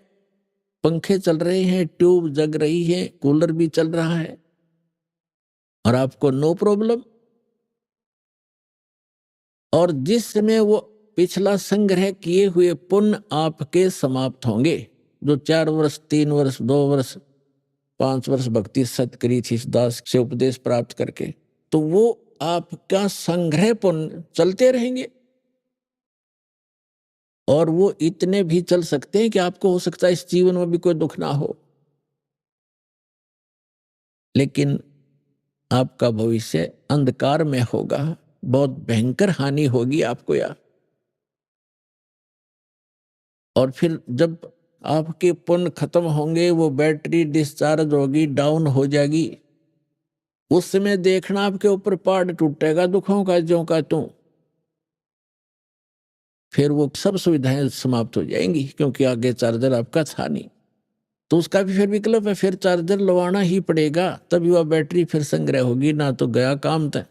पंखे चल रहे हैं, ट्यूब जग रही है, कूलर भी चल रहा है और आपको नो प्रॉब्लम। और जिस समय वो पिछला संग्रह किए हुए पुण्य आपके समाप्त होंगे, जो 4 वर्ष 3 वर्ष 2 वर्ष 5 वर्ष भक्ति सत करी थी इस दास से उपदेश प्राप्त करके, तो वो आपका संग्रह पुण्य चलते रहेंगे और वो इतने भी चल सकते हैं कि आपको हो सकता है इस जीवन में भी कोई दुख ना हो, लेकिन आपका भविष्य अंधकार में होगा, बहुत भयंकर हानि होगी आपको यार। और फिर जब आपके पुण्य खत्म होंगे, वो बैटरी डिस्चार्ज होगी, डाउन हो जाएगी, उस समय देखना आपके ऊपर पहाड़ टूटेगा दुखों का, ज्यों का त्यों। फिर वो सब सुविधाएं समाप्त हो जाएंगी, क्योंकि आगे चार्जर आपका था नहीं, तो उसका भी फिर विकल्प है, फिर चार्जर लगवाना ही पड़ेगा, तभी वह बैटरी फिर संग्रह होगी, ना तो गया काम तय।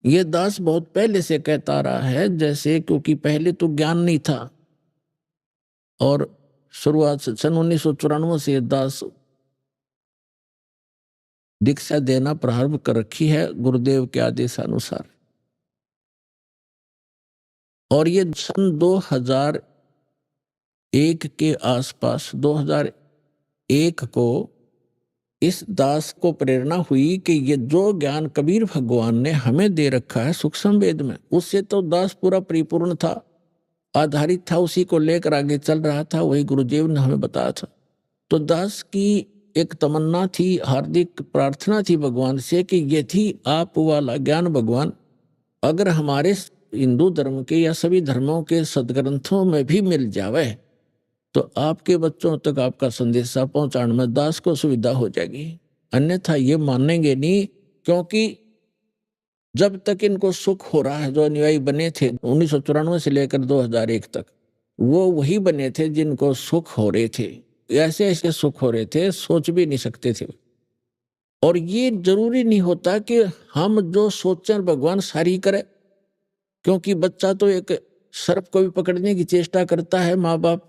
ये दास बहुत पहले से कहता रहा है, जैसे क्योंकि पहले तो ज्ञान नहीं था और शुरुआत से सन 1994 से दास दीक्षा देना प्रारंभ कर रखी है गुरुदेव के आदेशानुसार। और ये सन 2001 के आसपास, 2001 को इस दास को प्रेरणा हुई कि ये जो ज्ञान कबीर भगवान ने हमें दे रखा है सूक्ष्म वेद में, उससे तो दास पूरा परिपूर्ण था, आधारित था, उसी को लेकर आगे चल रहा था, वही गुरुदेव ने हमें बताया था। तो दास की एक तमन्ना थी, हार्दिक प्रार्थना थी भगवान से कि यदि आप वाला ज्ञान भगवान अगर हमारे हिंदू धर्म के या सभी धर्मों के सदग्रंथों में भी मिल जावे, तो आपके बच्चों तक आपका संदेशा पहुंचाने में दास को सुविधा हो जाएगी। अन्यथा ये मानेंगे नहीं, क्योंकि जब तक इनको सुख हो रहा है, जो अनुयायी बने थे 1994 से लेकर 2001 तक, वो वही बने थे जिनको सुख हो रहे थे, ऐसे ऐसे सुख हो रहे थे सोच भी नहीं सकते थे। और ये जरूरी नहीं होता कि हम जो सोचें भगवान सारी करे, क्योंकि बच्चा तो एक सर्प को भी पकड़ने की चेष्टा करता है, माँ बाप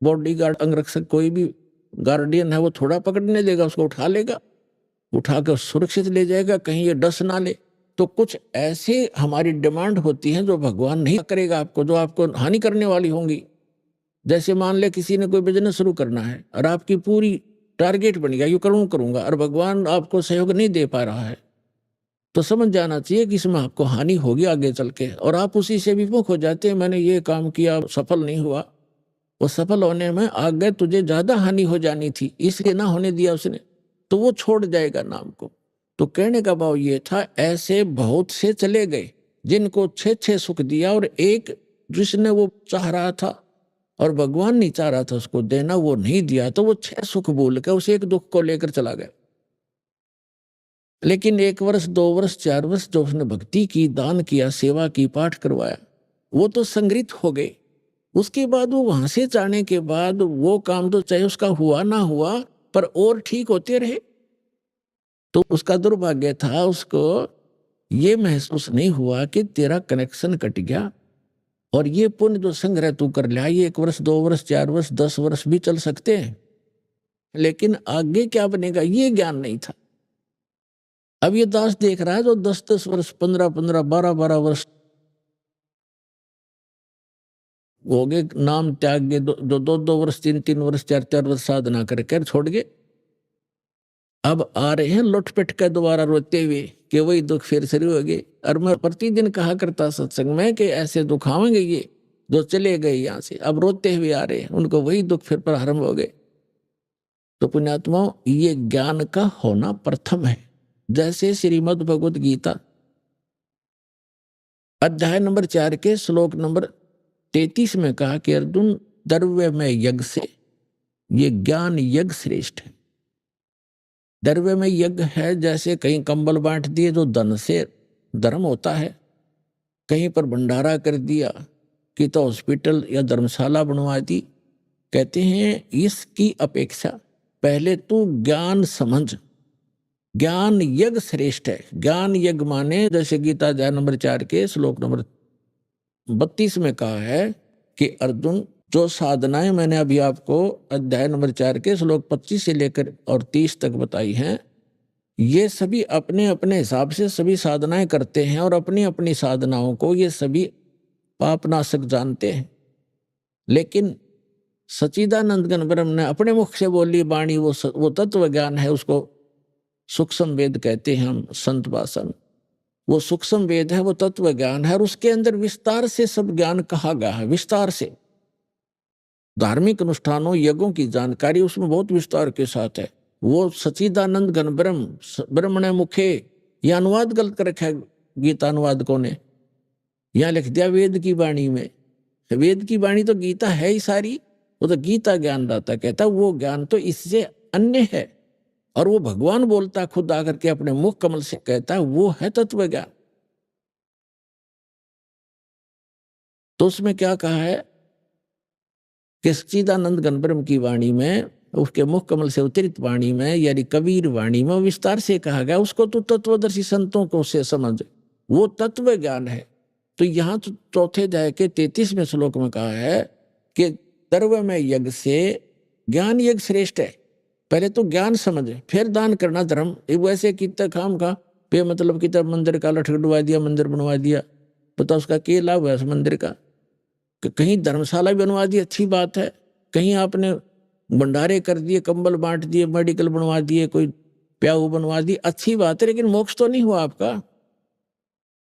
बॉडीगार्ड अंगरक्षक कोई भी गार्डियन है वो थोड़ा पकड़ने देगा, उसको उठा लेगा, उठा कर सुरक्षित ले जाएगा, कहीं ये डस ना ले। तो कुछ ऐसे हमारी डिमांड होती है जो भगवान नहीं करेगा आपको, जो आपको हानि करने वाली होंगी। जैसे मान ले किसी ने कोई बिजनेस शुरू करना है और आपकी पूरी टारगेट बन गया, ये करूंगा, और भगवान आपको सहयोग नहीं दे पा रहा है, तो समझ जाना चाहिए कि इसमें आपको हानि होगी आगे चल के, और आप उसी से विमुख हो जाते हैं, मैंने ये काम किया सफल नहीं हुआ, वो सफल होने में आगे तुझे ज्यादा हानि हो जानी थी, इसलिए ना होने दिया उसने, तो वो छोड़ जाएगा नाम को। तो कहने का भाव ये था, ऐसे बहुत से चले गए जिनको 6 सुख दिया, और एक जिसने वो चाह रहा था और भगवान नहीं चाह रहा था उसको देना, वो नहीं दिया, तो वो 6 सुख भूल के उस एक दुख को लेकर चला गया। लेकिन 1 वर्ष 2 वर्ष 4 वर्ष जो उसने भक्ति की, दान किया, सेवा की, पाठ करवाया, वो तो संग्रहित हो गए। उसके बाद वो वहां से जाने के बाद वो काम तो चाहे उसका हुआ ना हुआ पर और ठीक होते रहे। तो उसका दुर्भाग्य था, उसको ये महसूस नहीं हुआ कि तेरा कनेक्शन कट गया और ये पुण्य जो संग्रह तू कर लिया, ये 1 वर्ष 2 वर्ष 4 वर्ष 10 वर्ष भी चल सकते हैं, लेकिन आगे क्या बनेगा ये ज्ञान नहीं था। अब ये दास देख रहा है जो 10-10 वर्ष 15-15 12-12 वर्ष हो गए नाम त्याग गए, जो 2-2 वर्ष 3-3 वर्ष 4-4 वर्ष साधना करके छोड़ गए, अब आ रहे हैं लुटपिट के दोबारा रोते हुए कि वही दुख फिर शुरू हो गए। और मैं प्रतिदिन कहा करता सत्संग में कि ऐसे दुख आवेंगे ये जो चले गए यहाँ से, अब रोते हुए आ रहे हैं, उनको वही दुख फिर प्रारंभ हो गए। तो पुण्यात्माओं, ये ज्ञान का होना प्रथम है। जैसे श्रीमद् भगवत गीता अध्याय नंबर 4 के श्लोक नंबर 33 में कहा कि अर्जुन, द्रव्य में यज्ञ से ये ज्ञान यज्ञ श्रेष्ठ है। द्रव्य में यज्ञ है, जैसे कहीं कंबल बांट दिए जो धन से धर्म होता है, कहीं पर भंडारा कर दिया कि तो हॉस्पिटल या धर्मशाला बनवा दी। कहते हैं इसकी अपेक्षा पहले तू ज्ञान समझ, ज्ञान यज्ञ श्रेष्ठ है। ज्ञान यज्ञ माने जैसे गीता अध्याय नंबर 4 के श्लोक नंबर 32 में कहा है कि अर्जुन, जो साधनाएं मैंने अभी आपको अध्याय नंबर 4 के श्लोक 25 से लेकर और 30 तक बताई हैं, ये सभी अपने अपने हिसाब से सभी साधनाएं करते हैं और अपनी अपनी साधनाओं को ये सभी पापनाशक जानते हैं। लेकिन सच्चिदानंद घन ब्रह्म ने अपने मुख से बोली वाणी वो तत्व ज्ञान है, उसको सूक्ष्म वेद कहते हैं हम संत भाषा में। वो सूक्ष्म वेद है, वो तत्व ज्ञान है और उसके अंदर विस्तार से सब ज्ञान कहा गया है। विस्तार से धार्मिक अनुष्ठानों यज्ञों की जानकारी उसमें बहुत विस्तार के साथ है। वो सच्चिदानंद घन ब्रह्मणे मुखे, यह अनुवाद गलत कर रखा है गीता अनुवादकों ने, यहाँ लिख दिया वेद की वाणी में। वेद की वाणी तो गीता है ही सारी, वो तो गीता ज्ञानदाता कहता, वो ज्ञान तो इससे अन्य है और वो भगवान बोलता खुद आकर के अपने मुख कमल से कहता, वो है तत्व ज्ञान। तो उसमें क्या कहा है कि सच्चिदानंद घन ब्रह्म की वाणी में, उसके मुख कमल से उतरित वाणी में यानी कबीर वाणी में विस्तार से कहा गया, उसको तो तत्वदर्शी संतों को से समझ, वो तत्व ज्ञान है। तो यहाँ तो चौथे अध्याय के 33वें श्लोक में कहा है कि द्रव्य में यज्ञ से ज्ञान यज्ञ श्रेष्ठ है। पहले तो ज्ञान समझ, फिर दान करना धर्म। वैसे कितना काम का पे मतलब कितना मंदिर का लठ डुबा दिया, मंदिर बनवा दिया, पता उसका क्या लाभ है उस मंदिर का। कहीं धर्मशाला बनवा दी, अच्छी बात है। कहीं आपने भंडारे कर दिए, कंबल बांट दिए, मेडिकल बनवा दिए, कोई प्याऊ बनवा दी, अच्छी बात है, लेकिन मोक्ष तो नहीं हुआ आपका।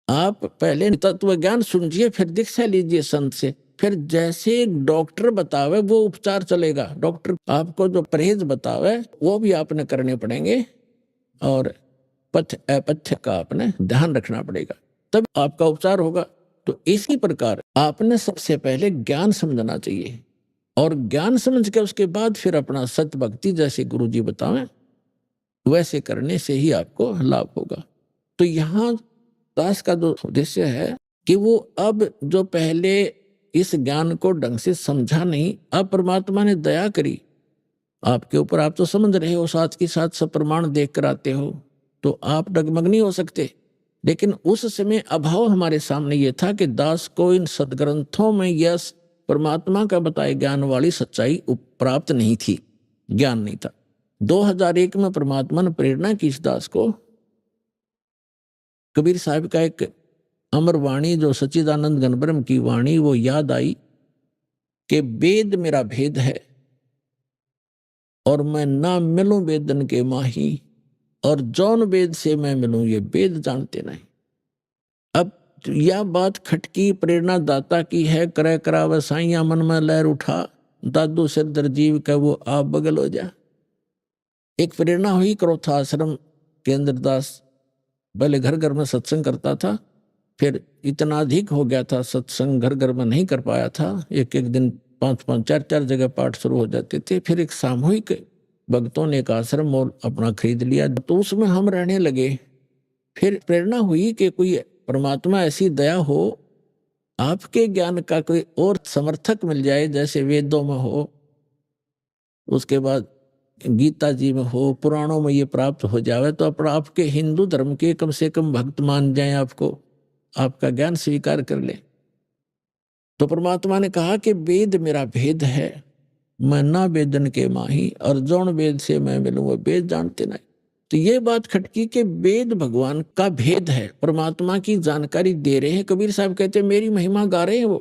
आप पहले तत्व ज्ञान सुनिए, फिर दीक्षा लीजिए संत से, फिर जैसे डॉक्टर बतावे वो उपचार चलेगा। डॉक्टर आपको जो परहेज बतावे वो भी आपने करने पड़ेंगे और पथ्य अपथ्य का आपने ध्यान रखना पड़ेगा, तब आपका उपचार होगा। तो इसी प्रकार आपने सबसे पहले ज्ञान समझना चाहिए और ज्ञान समझ के उसके बाद फिर अपना सत्य भक्ति जैसे गुरु जी बतावें वैसे करने से ही आपको लाभ होगा। तो यहाँ दास का जो उद्देश्य है कि वो अब जो पहले इस ज्ञान को ढंग से समझा नहीं, अब परमात्मा ने दया करी आपके ऊपर, आप तो समझ रहे हो, साथ के साथ सब प्रमाण देख कर आते हो, तो आप डगमग नहीं हो सकते। लेकिन उस समय अभाव हमारे सामने ये था कि दास को इन सदग्रंथों में यह परमात्मा का बताए ज्ञान वाली सच्चाई प्राप्त नहीं थी, ज्ञान नहीं था। 2001 में परमात्मा ने प्रेरणा की इस दास को। कबीर साहब का एक अमर वाणी जो सच्चिदानंद घन ब्रह्म की वाणी वो याद आई कि वेद मेरा भेद है और मैं ना मिलूं वेदन के माही, और जौन वेद से मैं मिलूं ये वेद जानते नहीं। अब यह बात खटकी प्रेरणा दाता की है, करे करावे साइया मन में लहर उठा, दादू सिर दरजीव का वो आप बगल हो जा। एक प्रेरणा हुई क्रोथा आश्रम के अंदर दास पहले घर घर में सत्संग करता था, फिर इतना अधिक हो गया था सत्संग घर घर में नहीं कर पाया था, एक एक दिन 5-5 4-4 जगह पाठ शुरू हो जाते थे। फिर एक सामूहिक भक्तों ने एक आश्रम मॉल अपना खरीद लिया, तो उसमें हम रहने लगे। फिर प्रेरणा हुई कि कोई परमात्मा ऐसी दया हो आपके ज्ञान का कोई और समर्थक मिल जाए, जैसे वेदों में हो, उसके बाद गीता जी में हो, पुराणों में ये प्राप्त हो जावे, तो अपना आपके हिंदू धर्म के कम से कम भक्त मान जाए, आपको आपका ज्ञान स्वीकार कर ले। तो परमात्मा ने कहा कि वेद मेरा भेद है, मैं ना वेदन के माही, और जौन वेद से मैं मिलूं वो वेद जानते नहीं। तो ये बात खटकी कि वेद भगवान का भेद है, परमात्मा की जानकारी दे रहे हैं। कबीर साहब कहते हैं मेरी महिमा गा रहे हैं वो।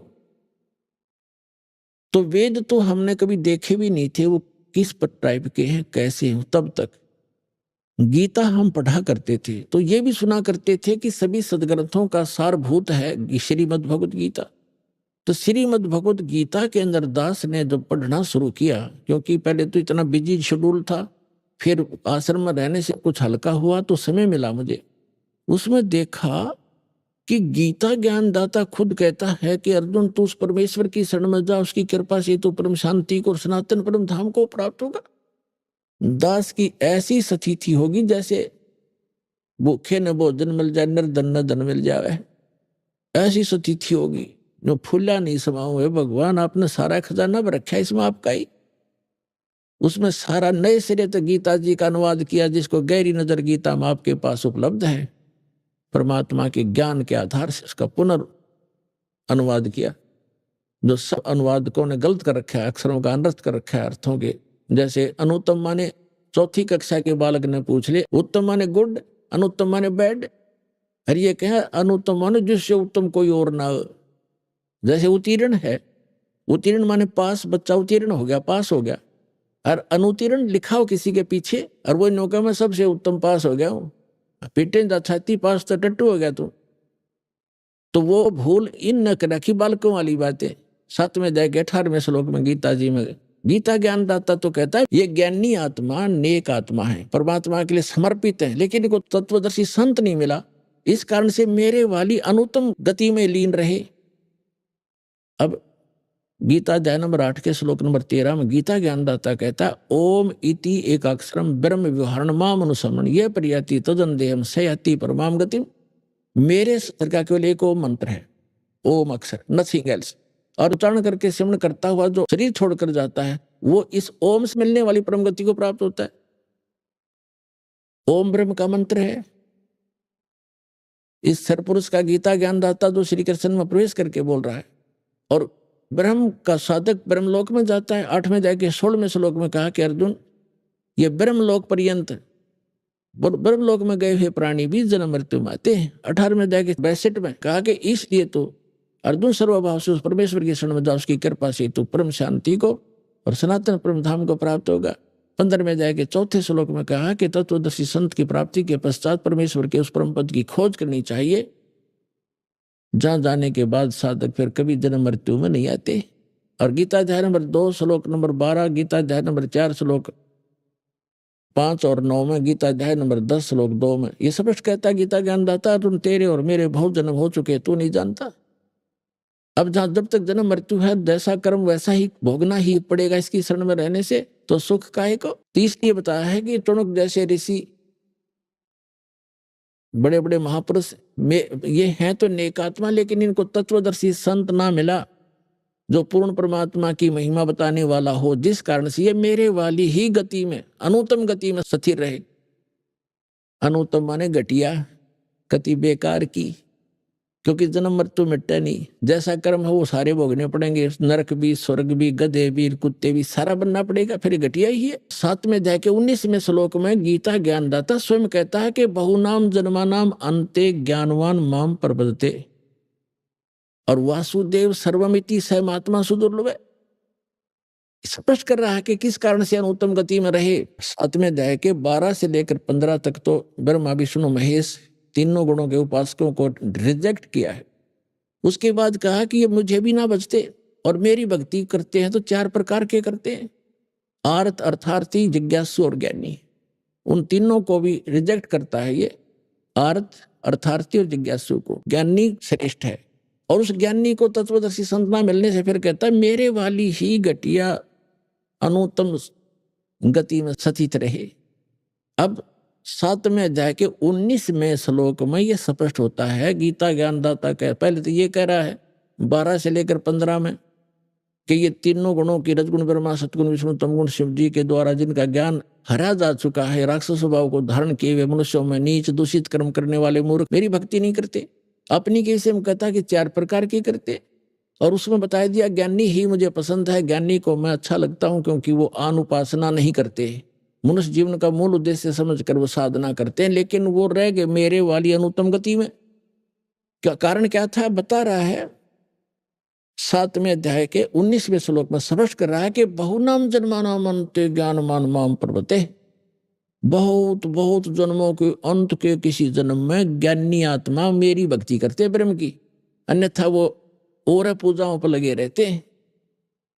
तो वेद तो हमने कभी देखे भी नहीं थे, वो किस टाइप के हैं, कैसे हैं। तब तक गीता हम पढ़ा करते थे तो ये भी सुना करते थे कि सभी सदग्रंथों का सारभूत है श्रीमद् भगवत गीता। तो श्रीमद् भगवत गीता के अंदर दास ने जब पढ़ना शुरू किया, क्योंकि पहले तो इतना बिजी शेड्यूल था, फिर आश्रम में रहने से कुछ हल्का हुआ तो समय मिला मुझे, उसमें देखा कि गीता ज्ञानदाता खुद कहता है कि अर्जुन तू उस परमेश्वर की शरण में जा, उसकी कृपा से तू परम शांति को और सनातन परम धाम को प्राप्त होगा। दास की ऐसी स्थिति होगी जैसे भूखे न भोजन मिल जाए, निर्धन न धन मिल जाए, ऐसी स्थिति होगी। जो फूला नहीं समाओ है भगवान, आपने सारा खजाना भी रखा है इसमें आपका ही। उसमें सारा नए सिरे से गीता जी का अनुवाद किया, जिसको गहरी नजर गीता में आपके पास उपलब्ध है। परमात्मा के ज्ञान के आधार से उसका पुनर्अनुवाद किया। जो सब अनुवादकों ने गलत कर रखा है, अक्षरों का अनर्थ कर रखा है अर्थों के। जैसे अनुत्तम माने चौथी कक्षा के बालक ने पूछ ले, उत्तम माने गुड, अनुत्तम माने बैड। और ये कहे अनुत्तम माने जिससे उत्तम कोई और ना हो। जैसे उत्तीर्ण है, उत्तीर्ण माने पास, बच्चा उत्तीर्ण हो गया, पास हो गया। और अनुत्तीर्ण लिखा हो किसी के पीछे और वो नौका में सबसे उत्तम पास हो गया हूँ, पीटे छाती पास तो टट्टू हो गया तू। तो वो भूल इन न रखी बालकों वाली बातें। 7वें अध्याय के 18वें श्लोक में गीता जी में गीता ज्ञानदाता तो कहता है ये ज्ञानी आत्मा नेक आत्मा है, परमात्मा के लिए समर्पित है, लेकिन इनको तत्वदर्शी संत नहीं मिला, इस कारण से मेरे वाली अनुत्तम गति में लीन रहे। अब गीता अध्याय नंबर 8 के श्लोक नंबर 13 में गीता ज्ञानदाता कहता है ओम इति एक अक्षरम ब्रह्म व्यवहारण माम अनुसमन ये प्रियति तदन देहम सयाति परमाम गतिम। मेरे सर का केवल एक ओम मंत्र है, ओम अक्षर, नथिंग एल्स। और उच्चारण करके सिमरण करता हुआ जो शरीर छोड़कर जाता है वो इस ओम से मिलने वाली परम गति को प्राप्त होता है। ओम ब्रह्म का मंत्र है। इस सरपुरुष का गीता ज्ञानदाता जो श्री कृष्ण में प्रवेश करके बोल रहा है, और ब्रह्म का साधक ब्रह्मलोक में जाता है। 8वें अध्याय के 16वें श्लोक में कहा कि अर्जुन ये ब्रह्मलोक पर्यंत, ब्रह्मलोक में गए हुए प्राणी भी जन्म मृत्यु में आते हैं। 18वें अध्याय के 62 में कहा कि इसलिए तो अर्जुन सर्वभाव से उस परमेश्वर की शरण में जा, उसकी कृपा से तू परम शांति को और सनातन परम धाम को प्राप्त होगा। 15वें अध्याय के 4थे श्लोक में कहा कि तत्वदर्शी संत की प्राप्ति के पश्चात परमेश्वर के उस परम पद की खोज करनी चाहिए, जहां जाने के बाद साधक फिर कभी जन्म मृत्यु में नहीं आते। और गीता अध्याय नंबर 2 श्लोक नंबर 12, गीता अध्याय नंबर 4 श्लोक 5 और 9 में, गीता अध्याय नंबर 10 श्लोक 2 में ये स्पष्ट कहता है गीता ज्ञानदाता तुम तेरे और मेरे बहुत जन्म हो चुके, तू नहीं जानता। अब जब तक जन्म मृत्यु है जैसा कर्म वैसा ही भोगना ही पड़ेगा इसकी शरण में रहने से, तो सुख काहे को। तो इसलिए बताया है कि टुणक जैसे ऋषि, बड़े बड़े महापुरुष में ये हैं तो नेक आत्मा, लेकिन इनको तत्वदर्शी संत ना मिला जो पूर्ण परमात्मा की महिमा बताने वाला हो, जिस कारण से ये मेरे वाली ही गति में, अनुत्तम गति में स्थिर रहे। अनुत्तम माने घटिया, गति बेकार की, क्योंकि जन्म मृत्यु मिटता नहीं। जैसा कर्म है वो सारे भोगने पड़ेंगे, नरक भी, स्वर्ग भी, गधे भी, कुत्ते भी, सारा बनना पड़ेगा, फिर घटिया ही है। 7वें अध्याय के 19वें श्लोक में गीता ज्ञानदाता स्वयं कहता है कि बहुनाम जन्मानाम अंते ज्ञानवान माम प्रपद्यते, और वासुदेव सर्वमिति सहमात्मा सुदुर्लभ है। स्पष्ट कर रहा है कि किस कारण से अनुत्तम गति में रहे। 7वें अध्याय के 12 से लेकर 15 तक तो ब्रह्मा विष्णु महेश तीनों गुणों के उपासकों को रिजेक्ट किया है। उसके बाद कहा कि ये मुझे भी ना बचते और मेरी भक्ति करते हैं तो 4 प्रकार के करते हैं, आर्त, अर्थार्थी, जिज्ञासु और ज्ञानी। उन तीनों को भी रिजेक्ट करता है ये, आर्त, अर्थार्थी और जिज्ञासु को। ज्ञानी श्रेष्ठ है, और उस ज्ञानी को तत्वदर्शी संत ना मिलने से फिर कहता है मेरे वाली ही घटिया अनुत्तम गति में स्थित रहे। अब 7वें अध्याय के 19वें श्लोक में यह स्पष्ट होता है, गीता ज्ञानदाता कह, पहले तो ये कह रहा है 12 से लेकर 15 में कि ये तीनों गुणों की रजगुण ब्रह्मा सतगुण विष्णु तमगुण शिव जी के द्वारा जिनका ज्ञान हरा जा चुका है, राक्षस स्वभाव को धारण किए हुए मनुष्यों में नीच दूषित कर्म करने वाले मूर्ख मेरी भक्ति नहीं करते। अपनी के विषय में कहता कि 4 प्रकार की करते, और उसमें बताया दिया ज्ञानी ही मुझे पसंद है, ज्ञानी को मैं अच्छा लगता हूं क्योंकि वो अनुपासना नहीं करते। मनुष्य जीवन का मूल उद्देश्य समझकर वो साधना करते हैं, लेकिन वो रह गए मेरे वाली अनुत्तम गति में। क्या कारण क्या था बता रहा है 7वें अध्याय के 19वें श्लोक में स्पष्ट कर रहा है कि बहुनाम जन्मानाम अन्ते ज्ञानमान माम प्रवर्ते। बहुत बहुत जन्मों के अंत के किसी जन्म में ज्ञानी आत्मा मेरी भक्ति करते ब्रह्म की, अन्यथा वो और पूजाओं पर लगे रहते हैं,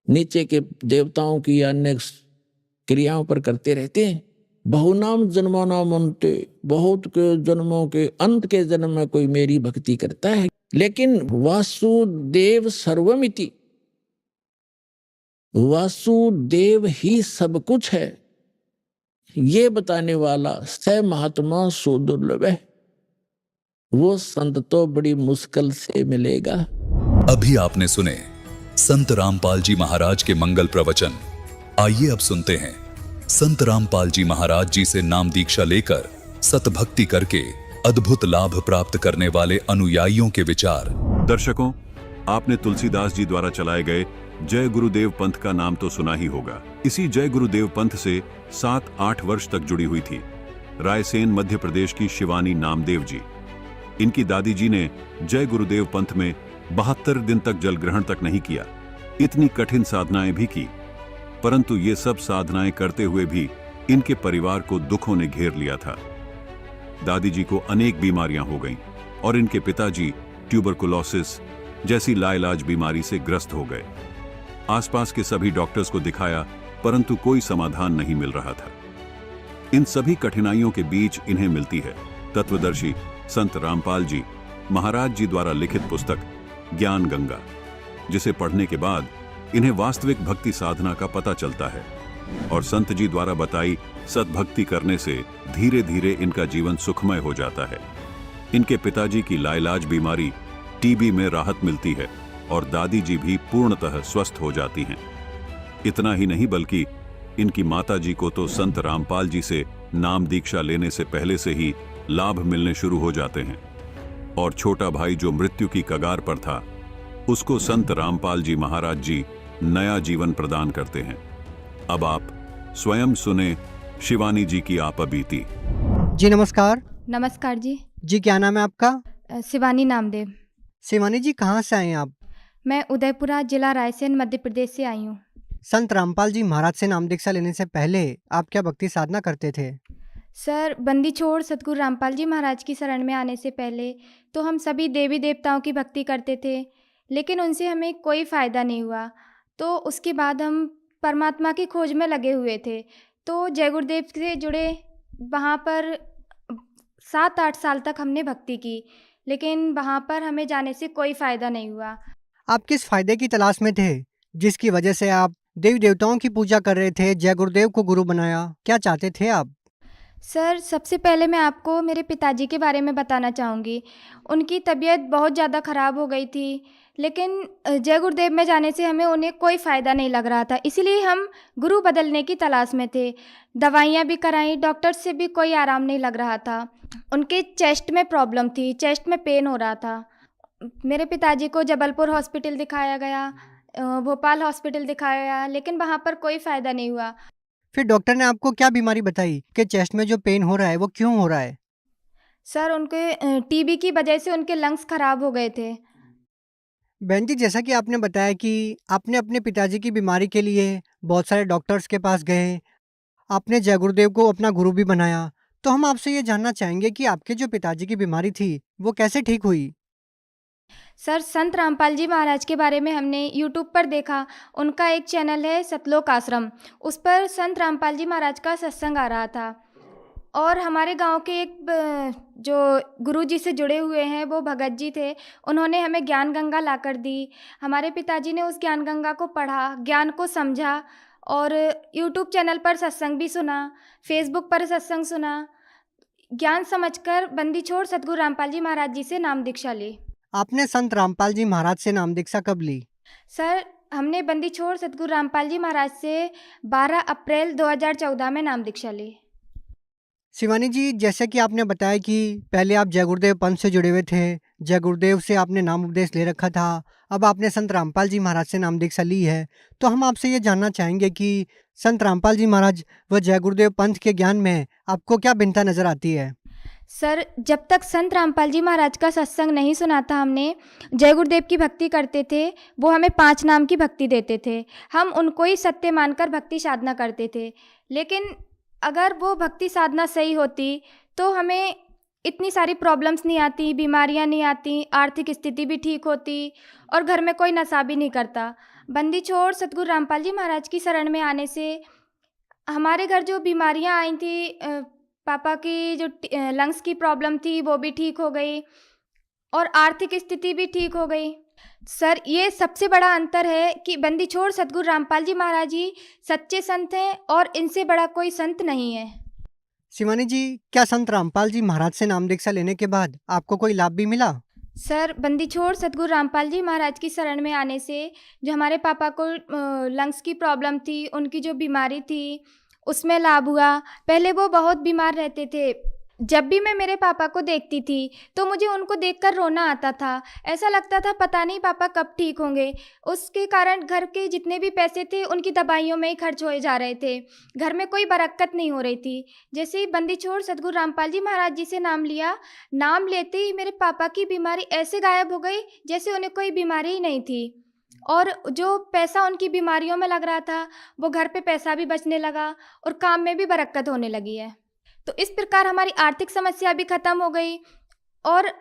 नीचे के देवताओं की या अन्य क्रियाओं पर करते रहते हैं। बहुनाम जन्मानाम अन्ते, बहुत के जन्मों के अंत के जन्म में कोई मेरी भक्ति करता है। लेकिन वासुदेव सर्वमिति, वासुदेव ही सब कुछ है, ये बताने वाला स महात्मा सो दुर्लभ है, वो संत तो बड़ी मुश्किल से मिलेगा। अभी आपने सुने संत रामपाल जी महाराज के मंगल प्रवचन। आइए अब सुनते हैं संत रामपाल जी महाराज जी से नाम दीक्षा लेकर सतभक्ति करके अद्भुत लाभ प्राप्त करने वाले अनुयायियों के विचार। दर्शकों, आपने तुलसीदास जी द्वारा चलाए गए जय गुरुदेव पंथ का नाम तो सुना ही होगा। इसी जय गुरुदेव पंथ से 7-8 वर्ष तक जुड़ी हुई थी रायसेन मध्य प्रदेश की शिवानी नामदेव जी। इनकी दादी जी ने जय गुरुदेव पंथ में 72 दिन तक जल ग्रहण तक नहीं किया। इतनी कठिन साधनाएं भी की, परंतु ये सब साधनाएं करते हुए भी इनके परिवार को दुखों ने घेर लिया था। दादी जी को अनेक बीमारियां हो गईं और इनके पिताजी ट्यूबरकुलोसिस जैसी लाइलाज बीमारी से ग्रस्त हो गए। आसपास के सभी डॉक्टर्स को दिखाया, परंतु कोई समाधान नहीं मिल रहा था। इन सभी कठिनाइयों के बीच इन्हें मिलती है तत्वदर्शी संत रामपाल जी महाराज जी द्वारा लिखित पुस्तक ज्ञान गंगा, जिसे पढ़ने के बाद इन्हें वास्तविक भक्ति साधना का पता चलता है और संत जी द्वारा बताई सद्भक्ति करने से धीरे धीरे इनका जीवन सुखमय हो जाता है। इनके पिताजी की लाइलाज बीमारी टीबी में राहत मिलती है और दादी जी भी पूर्णतः स्वस्थ हो जाती हैं। इतना ही नहीं बल्कि इनकी माता जी को तो संत रामपाल जी से नाम दीक्षा लेने से पहले से ही लाभ मिलने शुरू हो जाते हैं और छोटा भाई जो मृत्यु की कगार पर था, उसको संत रामपाल जी महाराज जी नया जीवन प्रदान करते हैं। अब आप स्वयं सुने शिवानी जी की आपबीती। जी नमस्कार। नमस्कार जी। जी क्या नाम है आपका? शिवानी नामदेव। शिवानी जी कहाँ से आए हैं आप? मैं उदयपुरा जिला रायसेन मध्य प्रदेश से आई हूँ। संत रामपाल जी महाराज से नाम दीक्षा लेने से पहले आप क्या भक्ति साधना करते थे? सर, बंदी छोड़ सतगुरु रामपाल जी महाराज की शरण में आने से पहले तो हम सभी देवी देवताओं की भक्ति करते थे, लेकिन उनसे हमें कोई फ़ायदा नहीं हुआ। तो उसके बाद हम परमात्मा की खोज में लगे हुए थे। तो जय गुरुदेव से जुड़े वहाँ पर 7-8 साल तक हमने भक्ति की, लेकिन वहाँ पर हमें जाने से कोई फ़ायदा नहीं हुआ। आप किस फायदे की तलाश में थे जिसकी वजह से आप देवी देवताओं की पूजा कर रहे थे, जय गुरुदेव को गुरु बनाया? क्या चाहते थे आप? सर, सबसे पहले मैं आपको मेरे पिताजी के बारे में बताना चाहूँगी। उनकी तबीयत बहुत ज़्यादा ख़राब हो गई थी, लेकिन जय गुरुदेव में जाने से हमें उन्हें कोई फ़ायदा नहीं लग रहा था, इसीलिए हम गुरु बदलने की तलाश में थे। दवाइयाँ भी कराई, डॉक्टर से भी कोई आराम नहीं लग रहा था। उनके चेस्ट में प्रॉब्लम थी, चेस्ट में पेन हो रहा था। मेरे पिताजी को जबलपुर हॉस्पिटल दिखाया गया, भोपाल हॉस्पिटल दिखाया गया, लेकिन वहाँ पर कोई फ़ायदा नहीं हुआ। फिर डॉक्टर ने आपको क्या बीमारी बताई कि चेस्ट में जो पेन हो रहा है वो क्यों हो रहा है? सर, उनके टीबी की वजह से उनके लंग्स खराब हो गए थे। बहन जी, जैसा कि आपने बताया कि आपने अपने पिताजी की बीमारी के लिए बहुत सारे डॉक्टर्स के पास गए, आपने जय गुरुदेव को अपना गुरु भी बनाया, तो हम आपसे ये जानना चाहेंगे कि आपके जो पिताजी की बीमारी थी वो कैसे ठीक हुई? सर, संत रामपाल जी महाराज के बारे में हमने यूट्यूब पर देखा। उनका एक चैनल है सतलोक आश्रम, उस पर संत रामपाल जी महाराज का सत्संग आ रहा था और हमारे गांव के एक जो गुरु जी से जुड़े हुए हैं वो भगत जी थे, उन्होंने हमें ज्ञान गंगा ला कर दी। हमारे पिताजी ने उस ज्ञान गंगा को पढ़ा, ज्ञान को समझा और यूट्यूब चैनल पर सत्संग भी सुना, फेसबुक पर सत्संग सुना। ज्ञान समझकर बंदी छोड़ सतगुरु रामपाल जी महाराज जी से नाम दीक्षा ली। आपने संत रामपाल जी महाराज से नाम दीक्षा कब ली? सर हमने बंदी छोड़ सतगुरु रामपाल जी महाराज से 12 अप्रैल 2014 में नाम दीक्षा ली। शिवानी जी, जैसे कि आपने बताया कि पहले आप जय गुरुदेव पंथ से जुड़े हुए थे, जय गुरुदेव से आपने नाम उपदेश ले रखा था, अब आपने संत रामपाल जी महाराज से नाम दीक्षा ली है। तो हम आपसे ये जानना चाहेंगे कि संत रामपाल जी महाराज व जय गुरुदेव पंथ के ज्ञान में आपको क्या भिन्नता नजर आती है? सर जब तक संत रामपाल जी महाराज का सत्संग नहीं सुना था हमने, जय गुरुदेव की भक्ति करते थे, वो हमें 5 नाम की भक्ति देते थे, हम उनको ही सत्य मानकर भक्ति साधना करते थे। लेकिन अगर वो भक्ति साधना सही होती तो हमें इतनी सारी प्रॉब्लम्स नहीं आती, बीमारियां नहीं आती, आर्थिक स्थिति भी ठीक होती और घर में कोई नशा भी नहीं करता। बंदी छोड़ सतगुरु रामपाल जी महाराज की शरण में आने से हमारे घर जो बीमारियां आई थी, पापा की जो लंग्स की प्रॉब्लम थी वो भी ठीक हो गई और आर्थिक स्थिति भी ठीक हो गई। सर ये सबसे बड़ा अंतर है कि बंदी छोड़ सतगुरु रामपाल जी महाराज ही सच्चे संत हैं और इनसे बड़ा कोई संत नहीं है। शिवानी जी, क्या संत रामपाल जी महाराज से नाम दीक्षा लेने के बाद आपको कोई लाभ भी मिला? सर बंदी छोड़ सतगुरु रामपाल जी महाराज की शरण में आने से जो हमारे पापा को लंग्स की प्रॉब्लम थी, उनकी जो बीमारी थी उसमें लाभ हुआ। पहले वो बहुत बीमार रहते थे, जब भी मैं मेरे पापा को देखती थी तो मुझे उनको देखकर रोना आता था, ऐसा लगता था पता नहीं पापा कब ठीक होंगे। उसके कारण घर के जितने भी पैसे थे उनकी दवाइयों में ही खर्च होए जा रहे थे, घर में कोई बरकत नहीं हो रही थी। जैसे ही बंदी छोड़ सतगुरु रामपाल जी महाराज जी से नाम लिया, नाम लेते ही मेरे पापा की बीमारी ऐसे गायब हो गई जैसे उन्हें कोई बीमारी ही नहीं थी और जो पैसा उनकी बीमारियों में लग रहा था वो घर पे पैसा भी बचने लगा और काम में भी बरकत होने लगी है। तो इस प्रकार हमारी आर्थिक समस्या भी ख़त्म हो गई और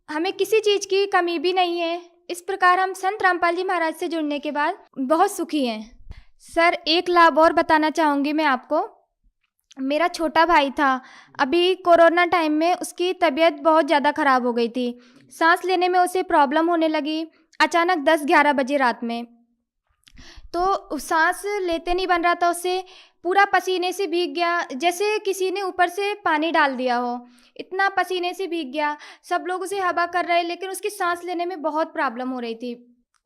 हमें किसी चीज़ की कमी भी नहीं है। इस प्रकार हम संत रामपाल जी महाराज से जुड़ने के बाद बहुत सुखी हैं। सर एक लाभ और बताना चाहूँगी मैं आपको। मेरा छोटा भाई था, अभी कोरोना टाइम में उसकी तबीयत बहुत ज़्यादा ख़राब हो गई थी, सांस लेने में उसे प्रॉब्लम होने लगी अचानक 10-11 बजे रात में। तो सांस लेते नहीं बन रहा था, उससे पूरा पसीने से भीग गया, जैसे किसी ने ऊपर से पानी डाल दिया हो, इतना पसीने से भीग गया। सब लोग उसे हवा कर रहे लेकिन उसकी सांस लेने में बहुत प्रॉब्लम हो रही थी।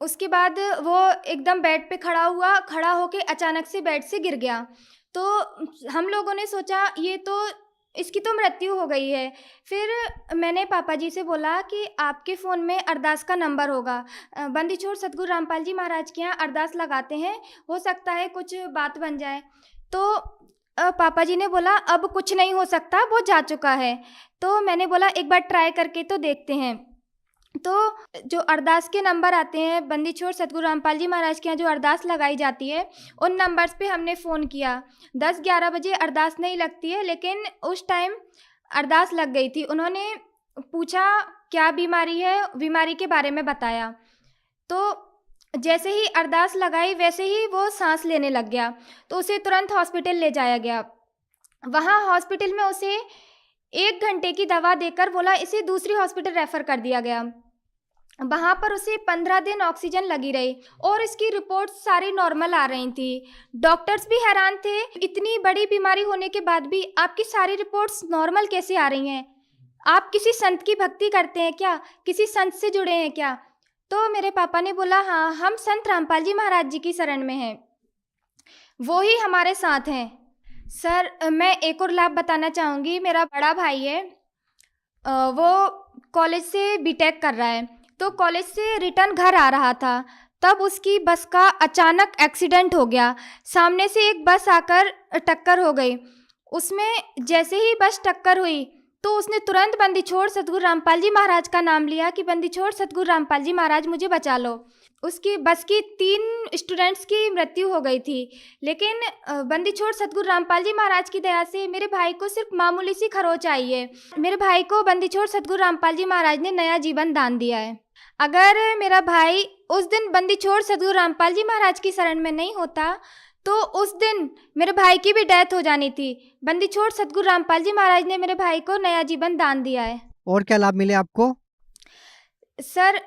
उसके बाद वो एकदम बेड पे खड़ा हुआ, खड़ा होके अचानक से बेड से गिर गया। तो हम लोगों ने सोचा ये तो इसकी तो मृत्यु हो गई है। फिर मैंने पापा जी से बोला कि आपके फ़ोन में अरदास का नंबर होगा, बंदी छोड़ सतगुरु रामपाल जी महाराज के यहाँ अरदास लगाते हैं, हो सकता है कुछ बात बन जाए। तो पापा जी ने बोला अब कुछ नहीं हो सकता, वो जा चुका है। तो मैंने बोला एक बार ट्राई करके तो देखते हैं। तो जो अरदास के नंबर आते हैं, बंदी छोड़ सतगुरु रामपाल जी महाराज के यहाँ जो अरदास लगाई जाती है, उन नंबर्स पे हमने फ़ोन किया। 10-11 बजे अरदास नहीं लगती है लेकिन उस टाइम अरदास लग गई थी। उन्होंने पूछा क्या बीमारी है, बीमारी के बारे में बताया। तो जैसे ही अरदास लगाई वैसे ही वो सांस लेने लग गया, तो उसे तुरंत हॉस्पिटल ले जाया गया। वहाँ हॉस्पिटल में उसे 1 घंटे की दवा देकर बोला इसे दूसरी हॉस्पिटल रेफ़र कर दिया गया। वहाँ पर उसे 15 दिन ऑक्सीजन लगी रही और इसकी रिपोर्ट्स सारी नॉर्मल आ रही थी। डॉक्टर्स भी हैरान थे, इतनी बड़ी बीमारी होने के बाद भी आपकी सारी रिपोर्ट्स नॉर्मल कैसे आ रही हैं? आप किसी संत की भक्ति करते हैं क्या? किसी संत से जुड़े हैं क्या? तो मेरे पापा ने बोला हाँ, हम संत रामपाल जी महाराज जी की शरण में हैं, वो ही हमारे साथ हैं। सर मैं एक और लाभ बताना चाहूँगी। मेरा बड़ा भाई है, वो कॉलेज से बीटेक कर रहा है, तो कॉलेज से रिटर्न घर आ रहा था, तब उसकी बस का अचानक एक्सीडेंट हो गया। सामने से एक बस आकर टक्कर हो गई। उसमें जैसे ही बस टक्कर हुई तो उसने तुरंत बंदी छोड़ सतगुरु रामपाल जी महाराज का नाम लिया कि बंदी छोड़ सतगुरु रामपाल जी महाराज मुझे बचा लो। उसकी बस की 3 स्टूडेंट्स की मृत्यु हो गई थी, लेकिन बंदी छोड़ सतगुरु रामपाल जी महाराज की दया से मेरे भाई को सिर्फ मामूली सी खरोच आई है। मेरे भाई को बंदी छोड़ सतगुरु रामपाल जी महाराज ने नया जीवन दान दिया है। अगर मेरा भाई उस दिन बंदी छोड़ सतगुरु रामपाल जी महाराज की शरण में नहीं होता तो उस दिन मेरे भाई की भी डेथ हो जानी थी। बंदी छोड़ सतगुरु रामपाल जी महाराज ने मेरे भाई को नया जीवन दान दिया है। और क्या लाभ मिले आपको? सर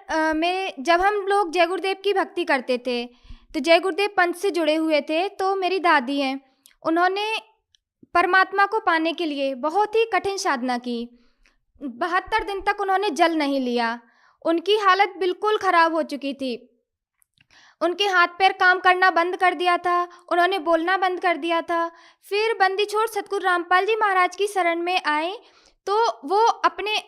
जब हम लोग जय गुरुदेव की भक्ति करते थे तो जय गुरुदेव पंथ से जुड़े हुए थे, तो मेरी दादी हैं, उन्होंने परमात्मा को पाने के लिए बहुत ही कठिन साधना की। 72 दिन तक उन्होंने जल नहीं लिया। उनकी हालत बिल्कुल ख़राब हो चुकी थी। उनके हाथ पैर काम करना बंद कर दिया था, उन्होंने बोलना बंद कर दिया था। फिर बंदी छोड़ सतगुरु रामपाल जी महाराज की शरण में आए तो वो अपने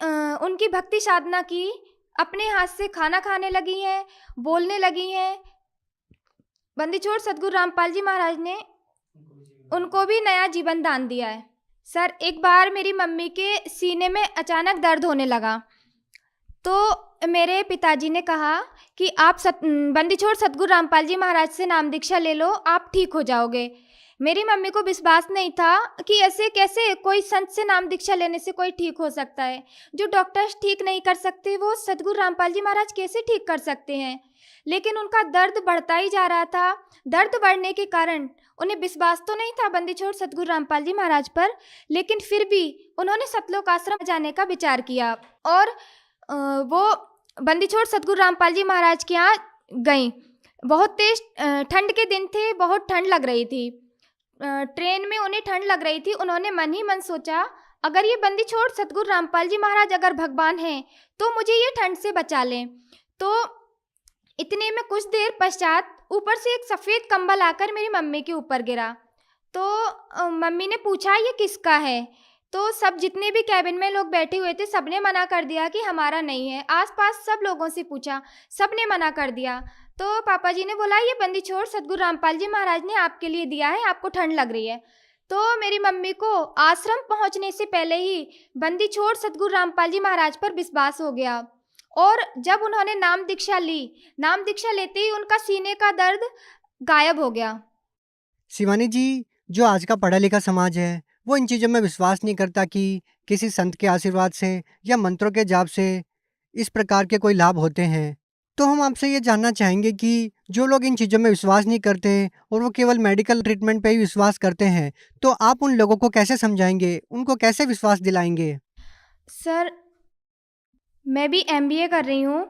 उनकी भक्ति साधना की, अपने हाथ से खाना खाने लगी हैं, बोलने लगी हैं। बंदी छोड़ सतगुरु रामपाल जी महाराज ने उनको भी नया जीवन दान दिया है। सर, एक बार मेरी मम्मी के सीने में अचानक दर्द होने लगा तो मेरे पिताजी ने कहा कि आप बंदी छोड़ सतगुरु रामपाल जी महाराज से नाम दीक्षा ले लो, आप ठीक हो जाओगे। मेरी मम्मी को विश्वास नहीं था कि ऐसे कैसे कोई संत से नाम दीक्षा लेने से कोई ठीक हो सकता है। जो डॉक्टर्स ठीक नहीं कर सकते वो सतगुरु रामपाल जी महाराज कैसे ठीक कर सकते हैं। लेकिन उनका दर्द बढ़ता ही जा रहा था। दर्द बढ़ने के कारण उन्हें विश्वास तो नहीं था बंदी छोड़ सतगुरु रामपाल जी महाराज पर, लेकिन फिर भी उन्होंने सतलोक आश्रम जाने का विचार किया और वो बंदी छोड़ सतगुरु रामपाल जी महाराज के यहाँ गई। बहुत तेज ठंड के दिन थे, बहुत ठंड लग रही थी। ट्रेन में उन्हें ठंड लग रही थी। उन्होंने मन ही मन सोचा, अगर ये बंदी छोड़ सतगुरु रामपाल जी महाराज अगर भगवान हैं तो मुझे ये ठंड से बचा लें। तो इतने में कुछ देर पश्चात ऊपर से एक सफ़ेद कंबल आकर मेरी मम्मी के ऊपर गिरा। तो मम्मी ने पूछा ये किसका है। तो सब जितने भी कैबिन में लोग बैठे हुए थे सबने मना कर दिया कि हमारा नहीं है। आसपास सब लोगों से पूछा, सबने मना कर दिया। तो पापा जी ने बोला ये बंदी छोड़ सतगुरु रामपाल जी महाराज ने आपके लिए दिया है, आपको ठंड लग रही है। तो मेरी मम्मी को आश्रम पहुंचने से पहले ही बंदी छोड़ सतगुरु रामपाल जी महाराज पर विश्वास हो गया और जब उन्होंने नाम दीक्षा ली, नाम दीक्षा लेते ही उनका सीने का दर्द गायब हो गया। शिवानी जी, जो आज का पढ़ा लिखा समाज है वो इन चीज़ों में विश्वास नहीं करता कि किसी संत के आशीर्वाद से या मंत्रों के जाप से इस प्रकार के कोई लाभ होते हैं। तो हम आपसे ये जानना चाहेंगे कि जो लोग इन चीज़ों में विश्वास नहीं करते और वो केवल मेडिकल ट्रीटमेंट पे ही विश्वास करते हैं, तो आप उन लोगों को कैसे समझाएंगे, उनको कैसे विश्वास दिलाएंगे? सर, मैं भी MBA कर रही हूँ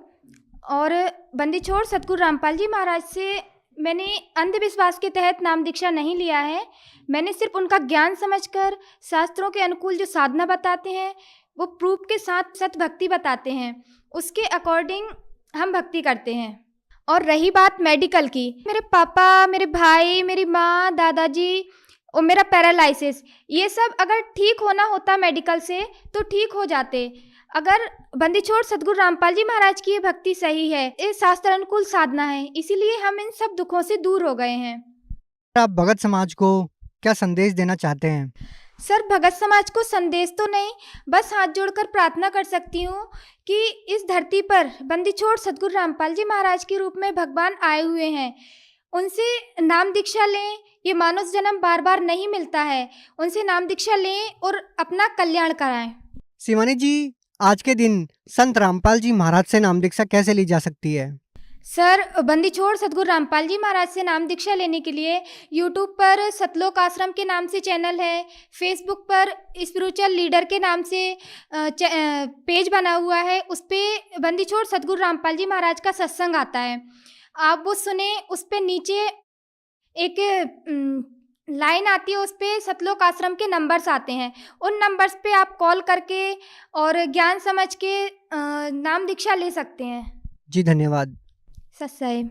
और बंदी छोड़ सतगुरु रामपाल जी महाराज से मैंने अंधविश्वास के तहत नाम दीक्षा नहीं लिया है। मैंने सिर्फ उनका ज्ञान समझकर शास्त्रों के अनुकूल जो साधना बताते हैं वो प्रूफ के साथ सत भक्ति बताते हैं, उसके अकॉर्डिंग हम भक्ति करते हैं। और रही बात मेडिकल की, मेरे पापा, मेरे भाई, मेरी माँ, दादाजी और मेरा पैरालाइसिस, ये सब अगर ठीक होना होता मेडिकल से तो ठीक हो जाते। अगर बंदी छोड़ सतगुरु रामपाल जी महाराज की ये भक्ति सही है, ये शास्त्र अनुकूल साधना है, इसीलिए हम इन सब दुखों से दूर हो गए हैं। आप भगत समाज को क्या संदेश देना चाहते हैं? सर, भगत समाज को संदेश तो नहीं, बस हाथ जोड़कर प्रार्थना कर सकती हूँ कि इस धरती पर बंदी छोड़ सतगुरु रामपाल जी महाराज के रूप में भगवान आए हुए हैं, उनसे नाम दीक्षा लें। ये मानव जन्म बार बार नहीं मिलता है, उनसे नाम दीक्षा लें और अपना कल्याण कराएं। शिवानी जी, आज के दिन संत रामपाल जी महाराज से नाम दीक्षा कैसे ली जा सकती है? सर, बंदी छोड़ सतगुरु रामपाल जी महाराज से नाम दीक्षा लेने के लिए यूट्यूब पर सतलोक आश्रम के नाम से चैनल है, फेसबुक पर स्पिरिचुअल लीडर के नाम से पेज बना हुआ है, उस पर बंदी छोड़ सतगुरु रामपाल जी महाराज का सत्संग आता है, आप वो सुने। उस पर नीचे एक लाइन आती है, उस पर सतलोक आश्रम के नंबर्स आते हैं, उन नंबर्स पे आप कॉल करके और ज्ञान समझ के नाम दीक्षा ले सकते हैं। जी धन्यवाद। सत्साई।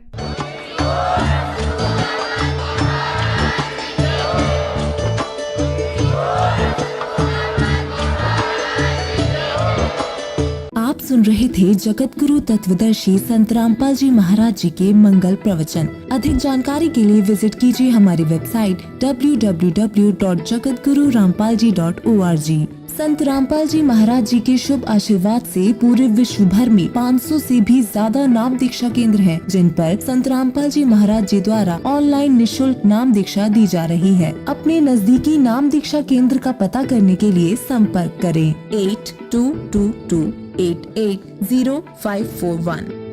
आप सुन रहे थे जगत गुरु तत्वदर्शी संत रामपाल जी महाराज जी के मंगल प्रवचन। अधिक जानकारी के लिए विजिट कीजिए हमारी वेबसाइट www.jagatgururampalji.org। संत रामपाल जी महाराज जी के शुभ आशीर्वाद से पूरे विश्व भर में 500 से भी ज्यादा नाम दीक्षा केंद्र हैं, जिन पर संत रामपाल जी महाराज जी द्वारा ऑनलाइन निशुल्क नाम दीक्षा दी जा रही है। अपने नजदीकी नाम दीक्षा केंद्र का पता करने के लिए संपर्क करें 8222880541।